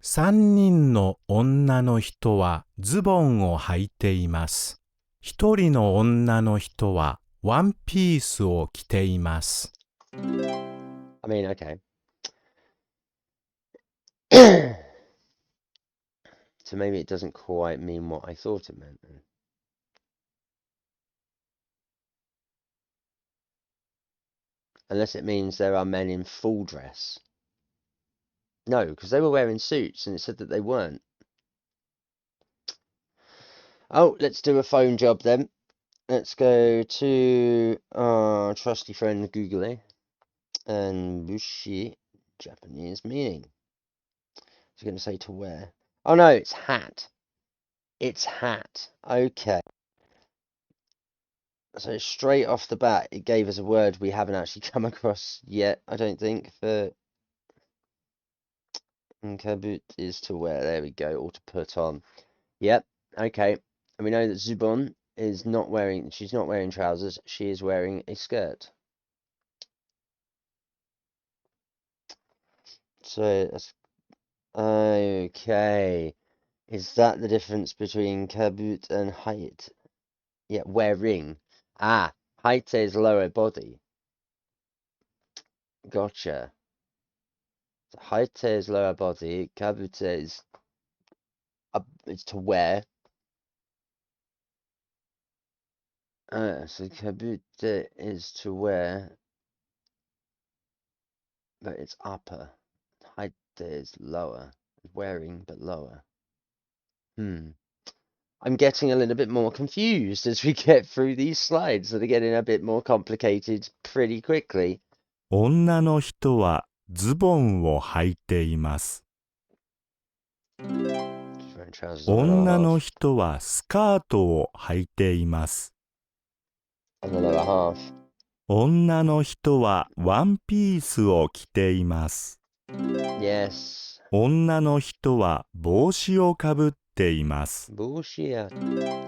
3人の女の人はズボンを履いています。1人の女の人はワンピースを着ています。 I mean, okay. So maybe it doesn't quite mean what I thought it meant then. Unless it means there are men in full dress. No, because they were wearing suits and it said that they weren't. Oh, let's do a phone job then. Let's go to our trusty friend Google and Bushi Japanese meaning. I was going to say to wear. Oh no, it's hat. It's hat. Okay. So straight off the bat, it gave us a word we haven't actually come across yet, I don't think, for kabut is to wear. There we go, or to put on. Yep, okay. And we know that Zubon is not wearing, she's not wearing trousers, she is wearing a skirt. So that's okay. Is that the difference between kabut and height? Yeah, wearing. Height is lower body. Gotcha. Height is lower body. Kabut is it's to wear. So kabut is to wear, but it's upper. Height is lower. Wearing, but lower. I'm getting a little bit more confused as we get through these slides that are getting a bit more complicated pretty quickly. 女の人はズボンを履いています。 She's wearing trousers on the 女 lower の half. 人はスカートを履いています。 On the lower half. 女の人はワンピースを着ています。 Yes. 女の人は帽子をかぶっています。 Bullshit. Yeah.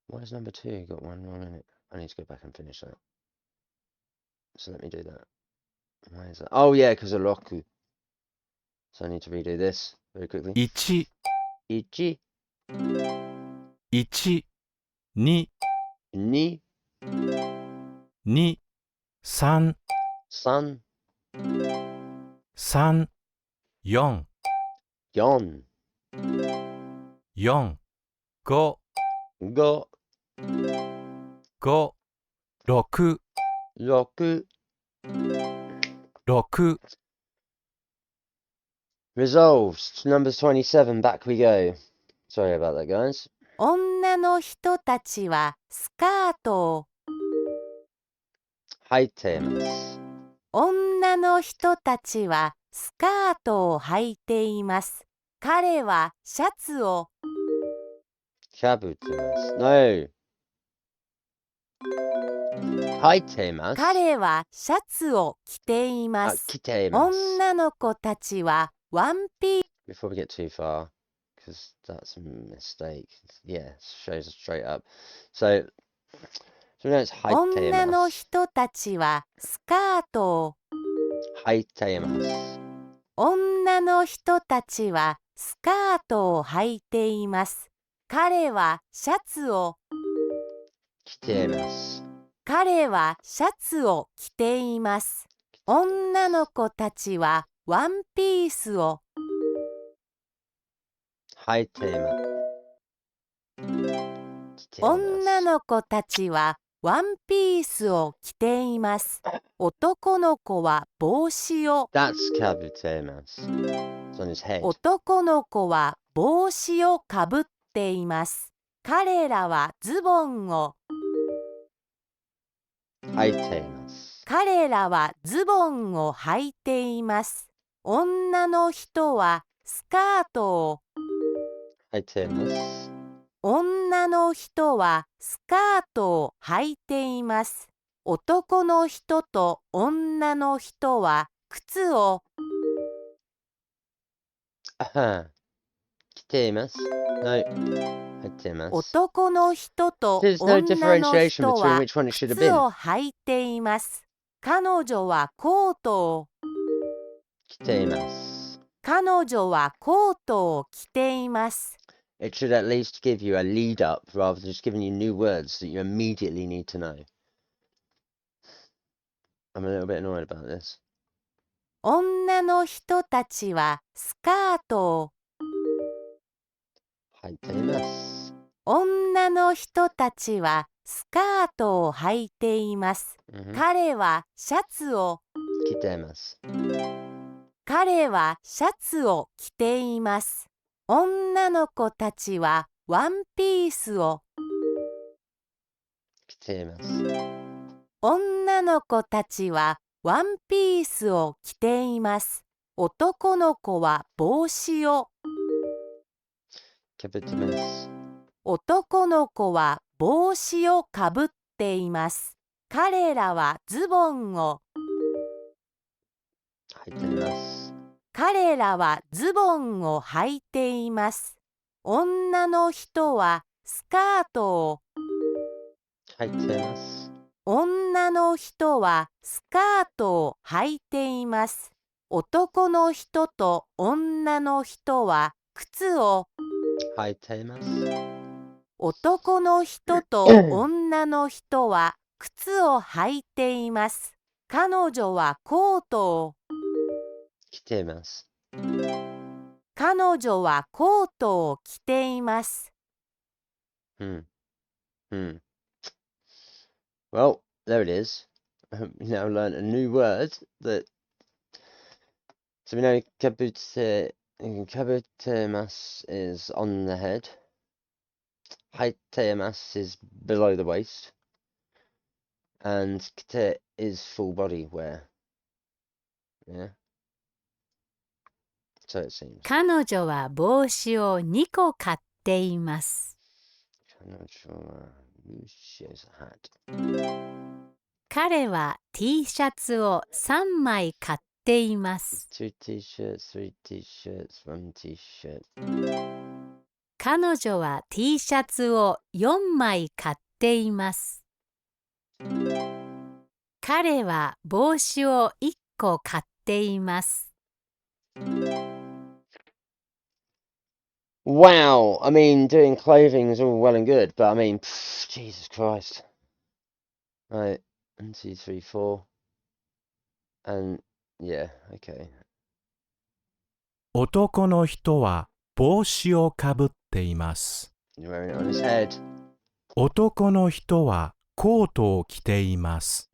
Why is number 2 got one wrong in it? I need to go back and finish that. So let me do that. Why is that? Oh yeah, because of roku. So I need to redo this very quickly. 1、 Ichi, 1、2、 ni, 2、3、 san, 3、4、 yon, 4、5、 go, 5、6、 roku. 6、 Resolved. Numbers 27. Back we go. Sorry about that, guys. 女の人たちはスカートを。履いてます。女の人たちはスカートを履いています。彼はシャツを。かぶってます。No. 履いてます。彼はシャツを着ていまあ、す。着ています。女の子たちはワンピー Before we get too far, because that's a mistake. Yeah, shows us straight up. So we know it's 履いて女のます。人たちはスカートを。履いてます。女の人たちはスカートを履いています。彼はシャツを。着てます。彼はシャツを着ています。女の子たちはワンピースを。履いてます。着てます。女の子たちはワンピースを着ています。男の子は帽子を。That's かぶってます。It's on his head. 男の子は帽子をかぶっています。彼らはズボンを。履いてます。彼らはズボンを履いています。女の人はスカートを。履いてます。女の人はスカートを履いています。男の人と女の人は靴を。着てます。No. 履いてます。男の人と There's no 女の differentiation 人 between は which one it should have 靴 been. を履いています。彼女はコートを。着てます。彼女はコートを着ています。It should at least give you a lead up rather than just giving you new words that you immediately need to know. I'm a little bit annoyed about this. 女の人たちはスカートを。履いてます。女の人たちはスカートを履いています。彼はシャツを。着てます。彼はシャツを着ています。女の子たちはワンピースを。着てます。女の子たちはワンピースを着ています。男の子は帽子を。かぶってます。男の子は帽子をかぶっています。彼らはズボンを。履いてます。彼らはズボンを履いています。女の人はスカートを。履いてます。女の人はスカートを履いています。男の人と女の人は靴を。履いてます。男の人と女の人は靴を履いています。彼女はコートを。着てます。彼女はコートを着ています。Well, there it is. We now learned a new word that. So we know kabutemasu is on the head. Haitemasu is below the waist. And kite is full body wear. Yeah. So it seems. 彼女は帽子を2個買っています。彼は T シャツを3枚買っています。Two t-shirts, three t-shirts, one t-shirt. 彼女は T シャツを4枚買っています。彼は帽子を1個買っています。Wow, I mean, doing clothing is all well and good, but I mean, Jesus Christ. Right, 1, 2, 3, 4. And, yeah, okay. 男の人は帽子をかぶっています。You're wearing it on his head. 男の人はコートを着ています。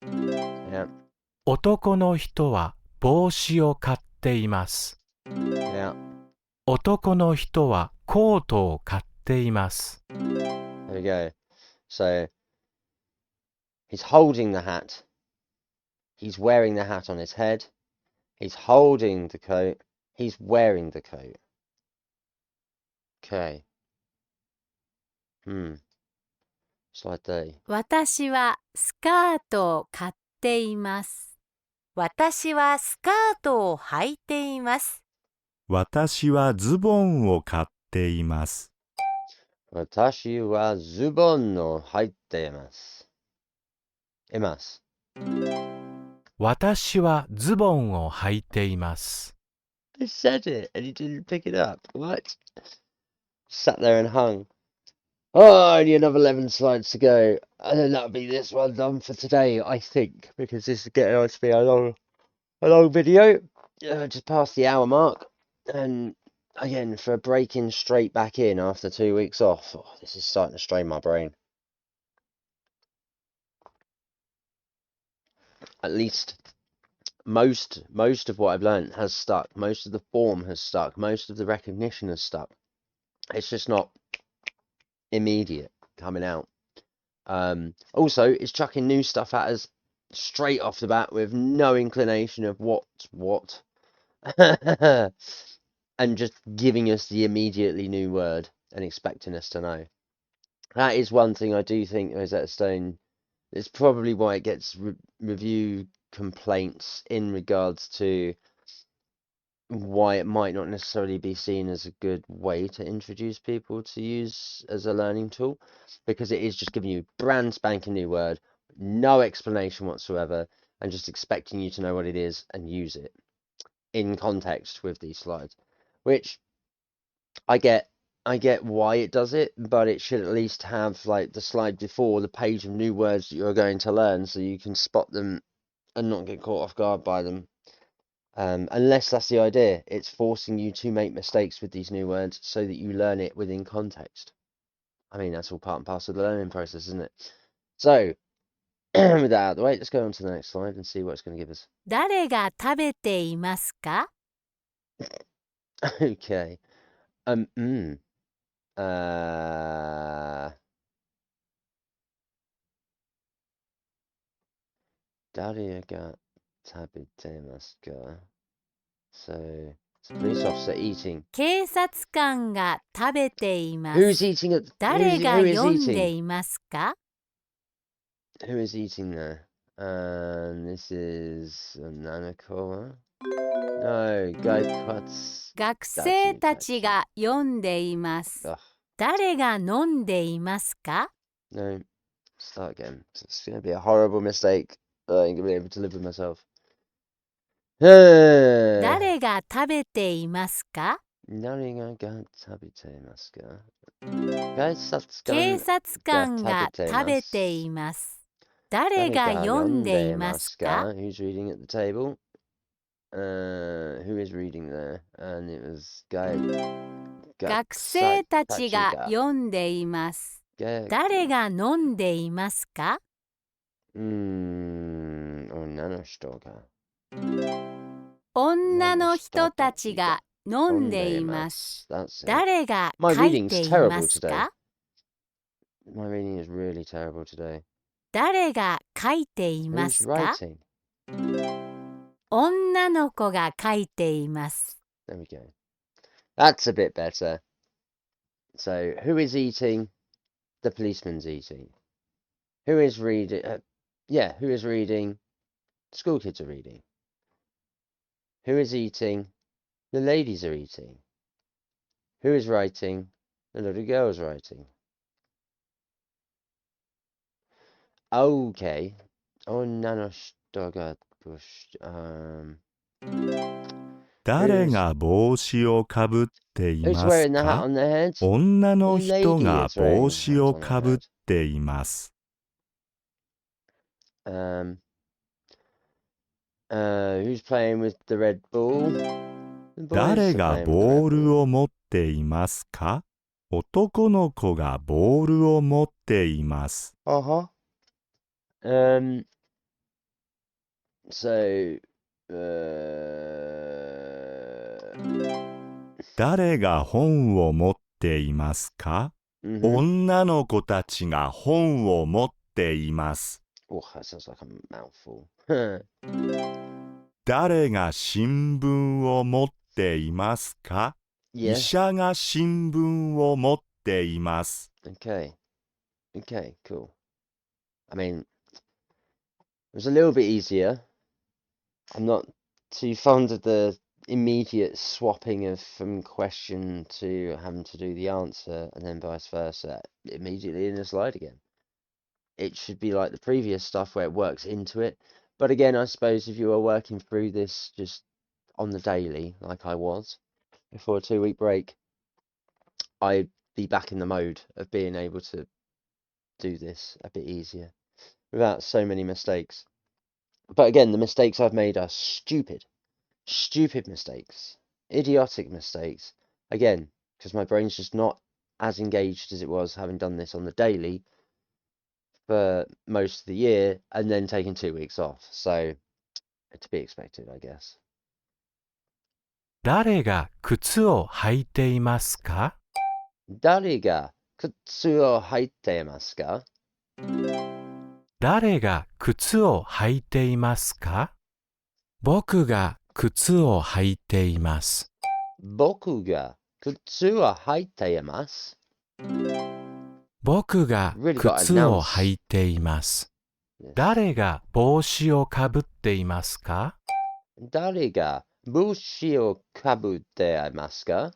Yeah, 男の人は帽子を買っています。yeah. 男の人はコートを買っています。There we go. So, he's holding the hat. He's wearing the hat on his head. He's holding the coat. He's wearing the coat. Okay. Slide 30. 私はスカートを買っています。私はスカートを履いています。私はズボンを買っています。私はズボンを履いています。います。私はズボンを履いています。I said it and he didn't pick it up. What? Sat there and hung. Oh, only another 11 slides to go. And then that'll be this one done for today, I think, because this is getting on to be a long video. Just past the hour mark. And again, for breaking straight back in after 2 weeks off, this is starting to strain my brain. At least most of what I've learned has stuck. Most of the form has stuck. Most of the recognition has stuck. It's just not immediate coming out. Also, it's chucking new stuff at us straight off the bat with no inclination of what's what. And just giving us the immediately new word and expecting us to know. That is one thing I do think Rosetta Stone, it's probably why it gets review complaints in regards to why it might not necessarily be seen as a good way to introduce people to use as a learning tool, because it is just giving you brand spanking new word, no explanation whatsoever, and just expecting you to know what it is and use it in context with these slides, which I get why it does it, but it should at least have like the slide before the page of new words that you're going to learn so you can spot them and not get caught off guard by them. Unless that's the idea, it's forcing you to make mistakes with these new words so that you learn it within context. I mean, that's all part and parcel of the learning process, isn't it? So, with that out of the way, let's go on to the next slide and see what it's going to give us. 誰が食べていますか？ Okay. Daria ga tabitemasu ka? So, it's a police officer eating. 警察官が食べていま Who's す。 eating at 誰が who is 読んで eating? いますか？ Who is eating there? This is Nanako. No, Gaikatsu. 学生たちが読んでいます。 Ugh, 誰が飲んでいますか？ no. Start again. It's going to be a horrible mistake. I ain't going to be able to live with myself. 誰が食べていますか？ 警察官が食べています。誰が読んでいますか？ Who's reading at the table? Who is reading there? And it was 学生たちが読んでいます。誰が飲んでいますか？ 女の人が。女の人たちが飲んでいます。誰が書いていますか？ My reading is really terrible today. 誰が書いていま Who's すか？ writing? 女の子が書いています。 There we go. That's a bit better. So, who is eating? The policeman's eating. Who is reading? Who is reading? School kids are reading. Who is eating? The ladies are eating. Who is writing? The little girl is writing. Okay. 女の人が誰が帽子をかぶってい who's ます wearing the hat か on their head? 女の The 人 lady が is wearing 帽 the 子 hat を on か their ぶっ head. ています。Who's playing with the red ball? The boys 誰 are が playing with the ボー red ル ball. を持っていますか？男の子がボールを持っています。So, uh, 誰が本を持っていますか？ mhm. 女の子たちが本を持っています。 Oh, that sounds like a mouthful. 誰が新聞を持っていますか？ 医 Yes. 者が新聞を持っています。 Okay. Okay, cool. I mean, it was a little bit easier. I'm not too fond of the immediate swapping of from question to having to do the answer and then vice versa immediately in the slide again. It should be like the previous stuff where it works into it. But again, I suppose if you were working through this just on the daily, like I was, before a 2-week break, I'd be back in the mode of being able to do this a bit easier without so many mistakes. But again, the mistakes I've made are stupid. Stupid mistakes. Idiotic mistakes. Again, because my brain's just not as engaged as it was having done this on the daily for most of the year and then taking 2 weeks off. So, to be expected, I guess. 誰が靴を履いていますか？誰が靴を履いていますか？誰が靴を履いていますか？僕が靴を履いています。僕が靴を履いています。僕が Really got to 靴を announce. 履いています。 Yes. 誰が帽子をかぶっていますか？誰が帽子をかぶっていますか？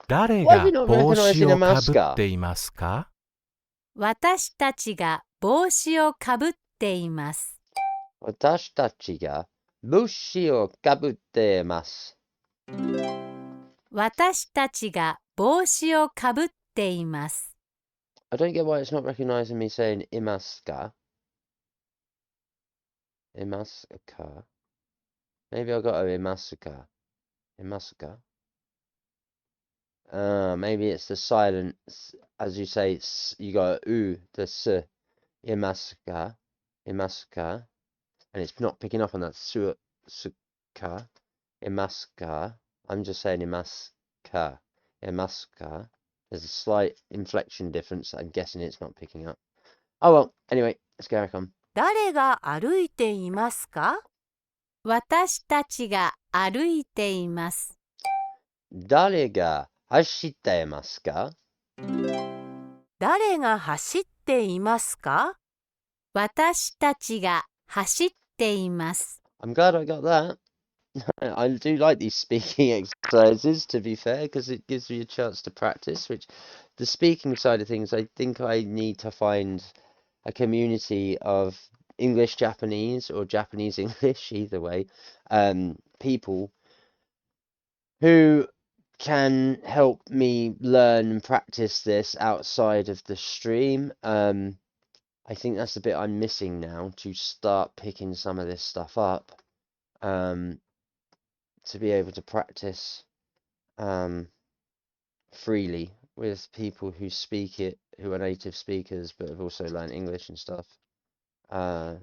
誰 Why are が we not 帽子 recognizing a をかぶっ masker? ていますか？私たちが帽子をかぶっています。私たちが帽子をかぶっています。私たちが帽子をかぶっています。I don't get why it's not recognizing me saying いますか? いますか? Maybe I got a いますか? いますか? Maybe it's the silence, as you say, you got u, the s, いますか? いますか? And it's not picking up on that su, ka, いますか? I'm just saying いますか? いますか? There's a slight inflection difference. I'm guessing it's not picking up. Oh well, anyway, let's go back on. 誰が歩いていますか？私たちが歩いています。誰が走っていますか？誰が走っていますか？私たちが走っています。I'm glad I got that. I do like these speaking exercises, to be fair, because it gives me a chance to practice, which the speaking side of things, I think I need to find a community of English Japanese or Japanese English, either way, people who can help me learn and practice this outside of the stream. I think that's the bit I'm missing now, to start picking some of this stuff up. To be able to practice freely with people who speak it, who are native speakers, but have also learned English and stuff. To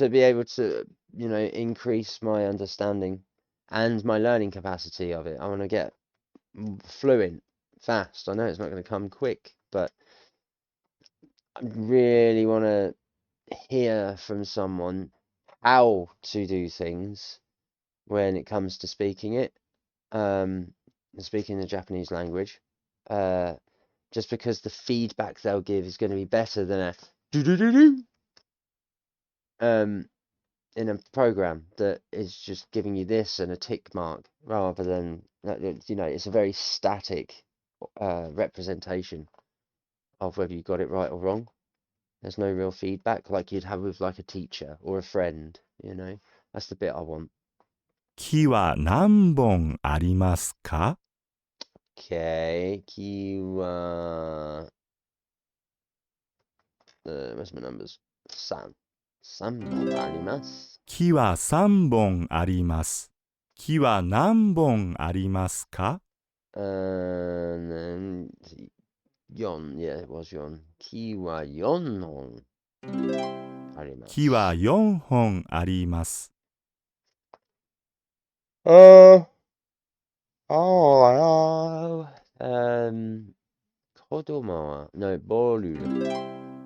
be able to, you know, increase my understanding and my learning capacity of it. I want to get fluent fast. I know it's not going to come quick, but I really want to hear from someone how to do things when it comes to speaking it, speaking the Japanese language, just because the feedback they'll give is going to be better than a do do do do. in a program that is just giving you this and a tick mark rather than, you know, it's a very static representation of whether you got it right or wrong. There's no real feedback like you'd have with like a teacher or a friend, you know. That's the bit I want. 木は何本ありますか？ Okay, kiwa. Where's my numbers? 3本あります。木は3本あります。木は何本ありますか？ And then 4, yeah, it was 4. 木は4本あります。木は4本あります。子供は、no, ボール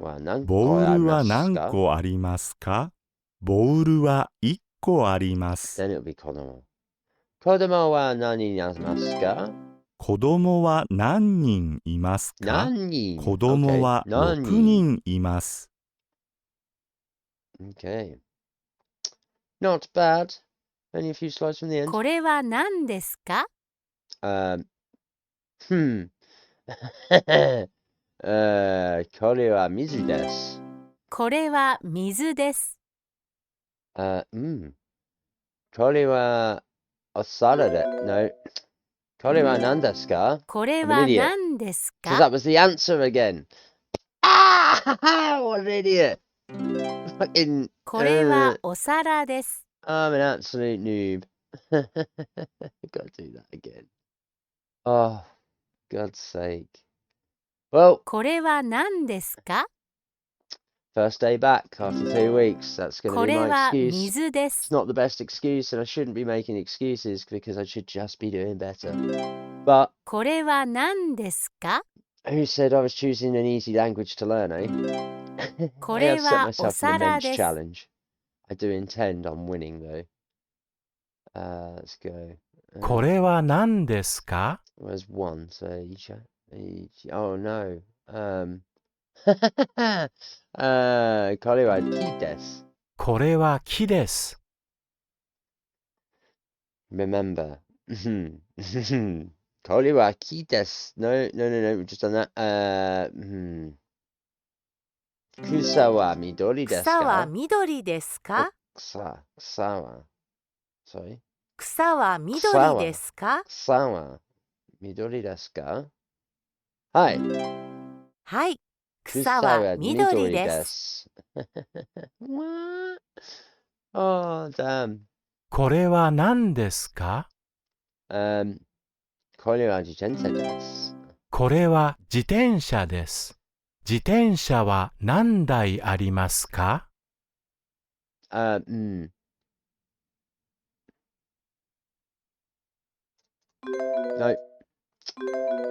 は何ボ個ありールはますか？何個ありますか？ボールは1個あります。 Then it'll be 子供。子供は何人いますか？子供は何人いますか？何人？子供は Okay, 何6人います。 Okay. Not bad. Only a few slides from the end. これは何ですか？ これは水です。これは水です。これはお皿で、no. これは何ですか？これ I'm は an idiot. 何です Because か？ that was the answer again. Ah! What an idiot. Fucking. これはお皿です。 I'm an absolute noob. Gotta do that again. Oh, God's sake. Well, これは何ですか？ first day back after 2 weeks. That's going こ to be れ my は excuse. 水で It's す。 not the best excuse, and I shouldn't be making excuses because I should just be doing better. But これは何ですか？ who said I was choosing an easy language to learn, eh? こ I れ have set はお myself an 皿 immense です。 challenge. I do intend on winning, though. Let's go. これは何ですか？ Where's 1? So each. Oh no. これは木です。これは木です。 Remember. これは木です。No, no, no, no. We've just done that. 草は緑です草はか？緑ですか？草は。Sorry. 草は緑ですか？草は緑ですか？はい。はい。草は緑です。What? Oh, damn. これは何ですか？これは自転車です。これは自転車です。自転車は何台ありますか？ No.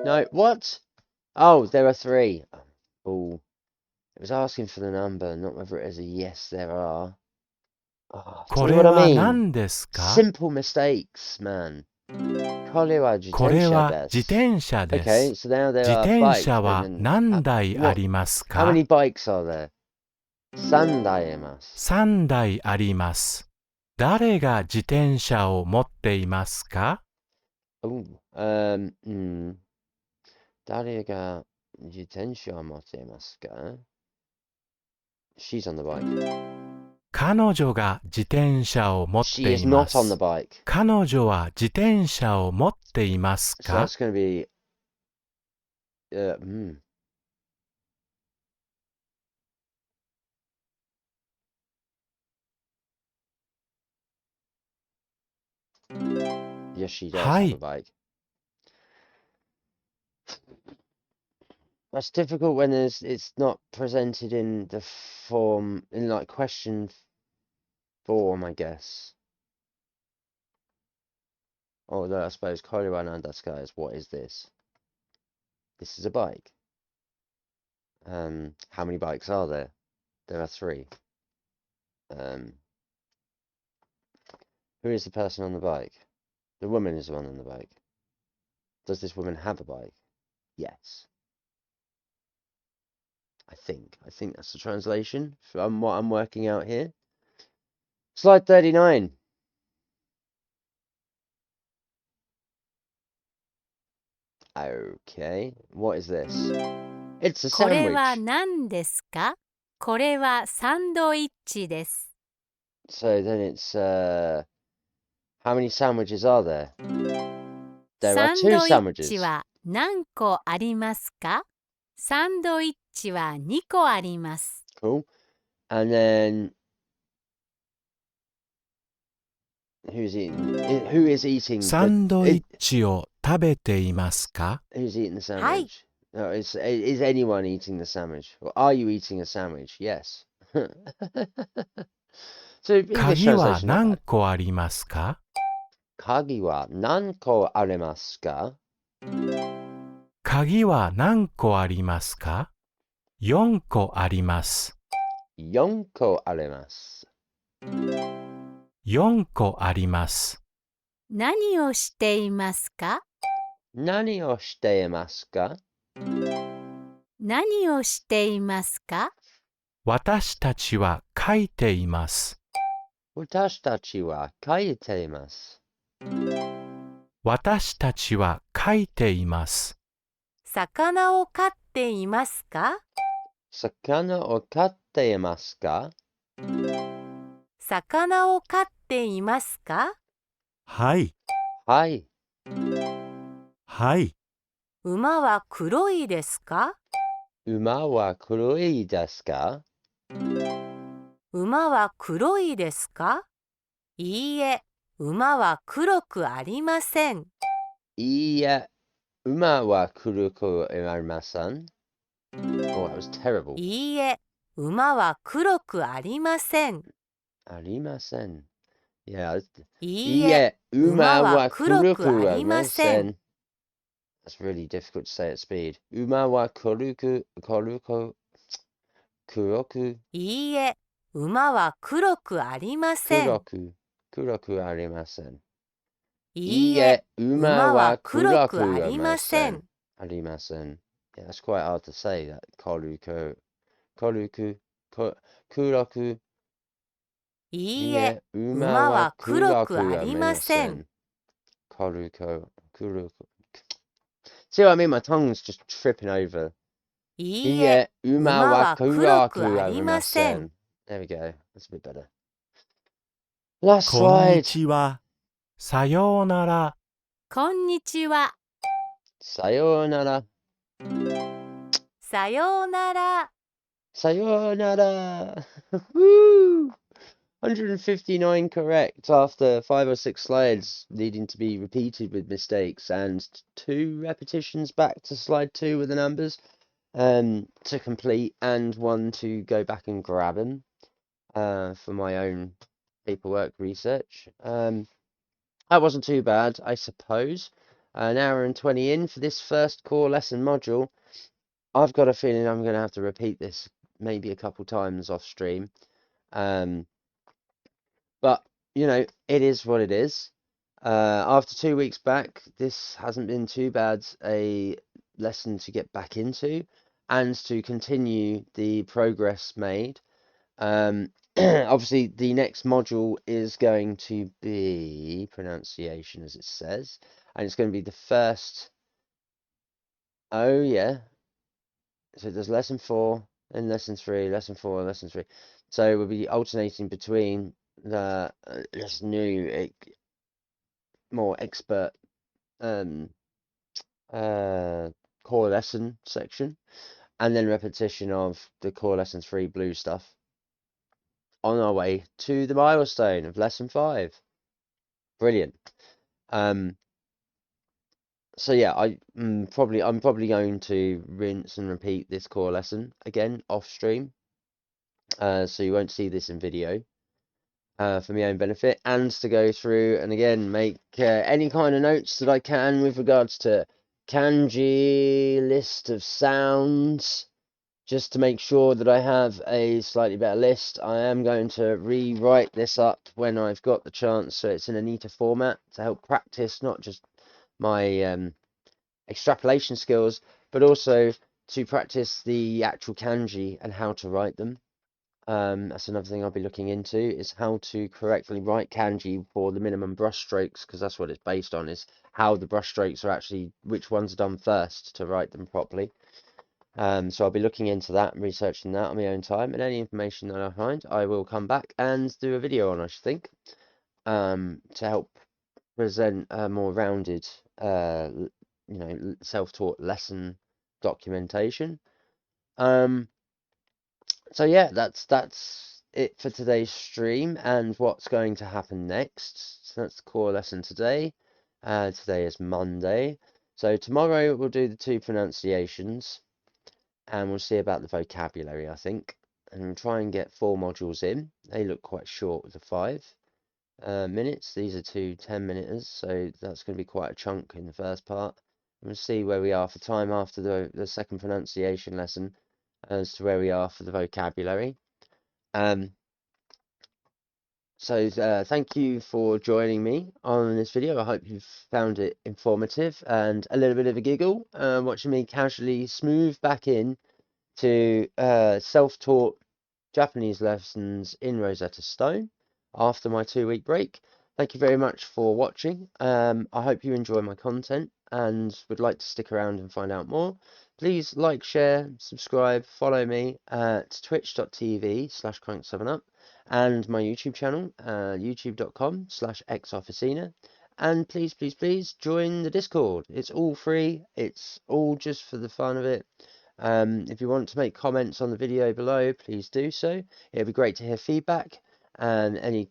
No, what? Oh, there are 3. Oh, it was asking for the number, not whether it is a yes, there are. Oh, こ see れ what I は mean? 何ですか？ Simple mistakes, man. これは自これ転車はです。自転車で Okay, す。 so now there 自 are 転 bikes 車は written. 何台あります How か？ many bikes are there? 3台あります。3台あります。誰が自転車を持っていますか？ 誰が自転車を持っていますか？ She's on the bike. 彼女が自転車を持っ She て is いま not on the す。 bike. 彼女は自転車を持っています So か？ that's going to be. Yes, she does have a bike. That's difficult when it's not presented in the form, in like question form, I guess. Although I suppose Korean Andaska is what is this? This is a bike. How many bikes are there? There are 3. Who is the person on the bike? The woman is the one on the bike. Does this woman have a bike? Yes. I think that's the translation from what I'm working out here. Slide 39. Okay, what is this? It's a これは sandwich. 何ですか？これはサンドイッチです。So then it's how many sandwiches are there? There are サン two ドイッ sandwiches. チは何個ありますか？サンドイッチは2個あります。Cool. And then who is eating サ the ンドイッチを食べていますか？ who's eating the はい。 sandwich? No, is anyone eating the sandwich? Or are you eating a sandwich? Yes. So English 鍵は translation not 何 bad. 個ありますか？ Kagi wa nanko aremasu ka? 鍵は何個ありますか？ 4 個あります。 Yonko aremasu. 4個あります。何をしていますか？ Nani o shite imasu ka? 何をしていますか？私たちは書いています。 Watashi tachi wa kaite imasu. 私たちは書いています。魚を飼っていますか？ Sakana o katte imasu ka? 魚を飼っていますか？はい、 Hai. はい、馬は黒いですか？ Uma wa kuroi desu ka? 馬は黒いですか？いいえ、馬は黒くありません。 Iya. Uma wa kuruku arimasen. Oh, that was terrible. いいえ、馬は黒くありません。 Arimasen. Yeah. いいえ、 Uma 馬 wa は黒く kuruku ありません。 arimasen. That's really difficult to say at speed. Uma wa kuroku. いいえ、馬は黒くありません。 Kuroku arimasen. いいえ、 Uma 馬 wa は黒く kuroku ありません。 arimasen. Yeah, that's quite hard to say, that koruku, kuroku. いいえ、馬は黒くありません。 Koruko, kuruku. See what I mean? My tongue's just tripping over. いいえ、 Uma 馬 wa は黒く kuroku ありません。 arimasen. There we go. That's a bit better. Last こんに slide. ちは。さようなら。こんにちは。 Sayonara. さようなら。 Sayonara. Woo! 159 correct after 5 or 6 slides needing to be repeated with mistakes, and 2 repetitions back to slide 2 with the numbers to complete, and 1 to go back and grab them for my own paperwork research. That wasn't too bad, I suppose. An hour and 20 in for this first core lesson module. I've got a feeling I'm going to have to repeat this maybe a couple times off stream. But, you know, it is what it is. After 2 weeks back, this hasn't been too bad a lesson to get back into and to continue the progress made. Obviously, the next module is going to be pronunciation, as it says, and it's going to be the first. Oh, yeah. So there's lesson 4, then lesson 3, lesson 4, and lesson 3. So we'll be alternating between the this new, more expert core lesson section, and then repetition of the core lesson 3 blue stuff on our way to the milestone of lesson 5. Brilliant. So yeah, I'm probably going to rinse and repeat this core lesson again off stream, so you won't see this in video, for my own benefit, and to go through and again make any kind of notes that I can with regards to kanji, list of sounds, just to make sure that I have a slightly better list. I am going to rewrite this up when I've got the chance, so it's in a neater format to help practice not just my extrapolation skills, but also to practice the actual kanji and how to write them. That's another thing I'll be looking into, is how to correctly write kanji for the minimum brush strokes, because that's what it's based on, is how the brush strokes are actually, which ones are done first to write them properly. So I'll be looking into that and researching that on my own time, and any information that I find, I will come back and do a video on, I should think, to help present a more rounded, self-taught lesson documentation. So yeah, that's it for today's stream and what's going to happen next. So that's the core lesson today. Today is Monday. So tomorrow we'll do the 2 pronunciations and we'll see about the vocabulary, I think. And we'll try and get 4 modules in. They look quite short with the 5 minutes. These are 2 10-minuters, so that's going to be quite a chunk in the first part. We'll see where we are for time after the second pronunciation lesson as to where we are for the vocabulary. So thank you for joining me on this video. I hope you've found it informative and a little bit of a giggle, watching me casually smooth back in to self-taught Japanese lessons in Rosetta Stone after my 2-week break. Thank you very much for watching. I hope you enjoy my content and would like to stick around and find out more. Please like, share, subscribe, follow me at twitch.tv/crank7up and my YouTube channel, youtube.com/xofficina. And please join the Discord. It's all free. It's all just for the fun of it. If you want to make comments on the video below, please do so. It'd be great to hear feedback and any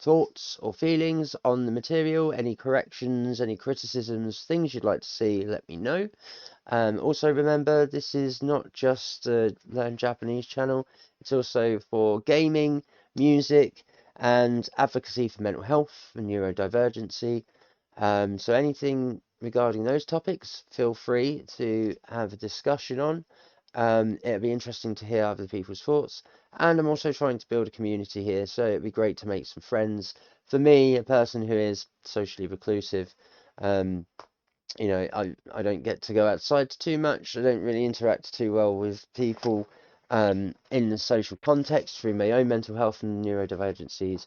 thoughts or feelings on the material, any corrections, any criticisms, things you'd like to see, let me know. Also remember, this is not just a Learn Japanese channel, it's also for gaming, music, and advocacy for mental health and neurodivergency. So anything regarding those topics, feel free to have a discussion on. It'd be interesting to hear other people's thoughts. And I'm also trying to build a community here, so it'd be great to make some friends. For me, a person who is socially reclusive, I don't get to go outside too much. I don't really interact too well with people in the social context through my own mental health and neurodivergencies,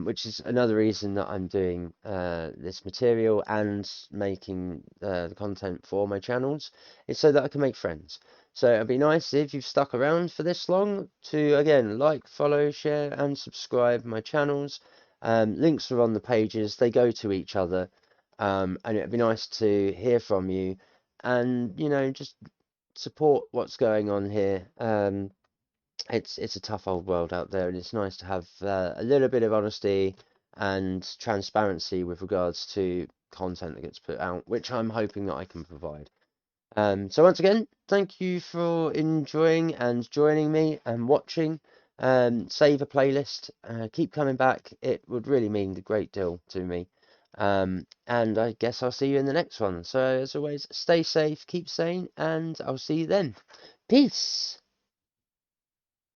which is another reason that I'm doing this material and making the content for my channels, is so that I can make friends. So it'd be nice if you've stuck around for this long to, again, like, follow, share, and subscribe my channels. Links are on the pages, they go to each other. And it'd be nice to hear from you and, just support what's going on here. It's a tough old world out there, and it's nice to have a little bit of honesty and transparency with regards to content that gets put out, which I'm hoping that I can provide. So once again, thank you for enjoying and joining me and watching. Save a playlist, keep coming back. It would really mean a great deal to me. And I guess I'll see you in the next one. So as always, stay safe, keep sane, and I'll see you then. Peace.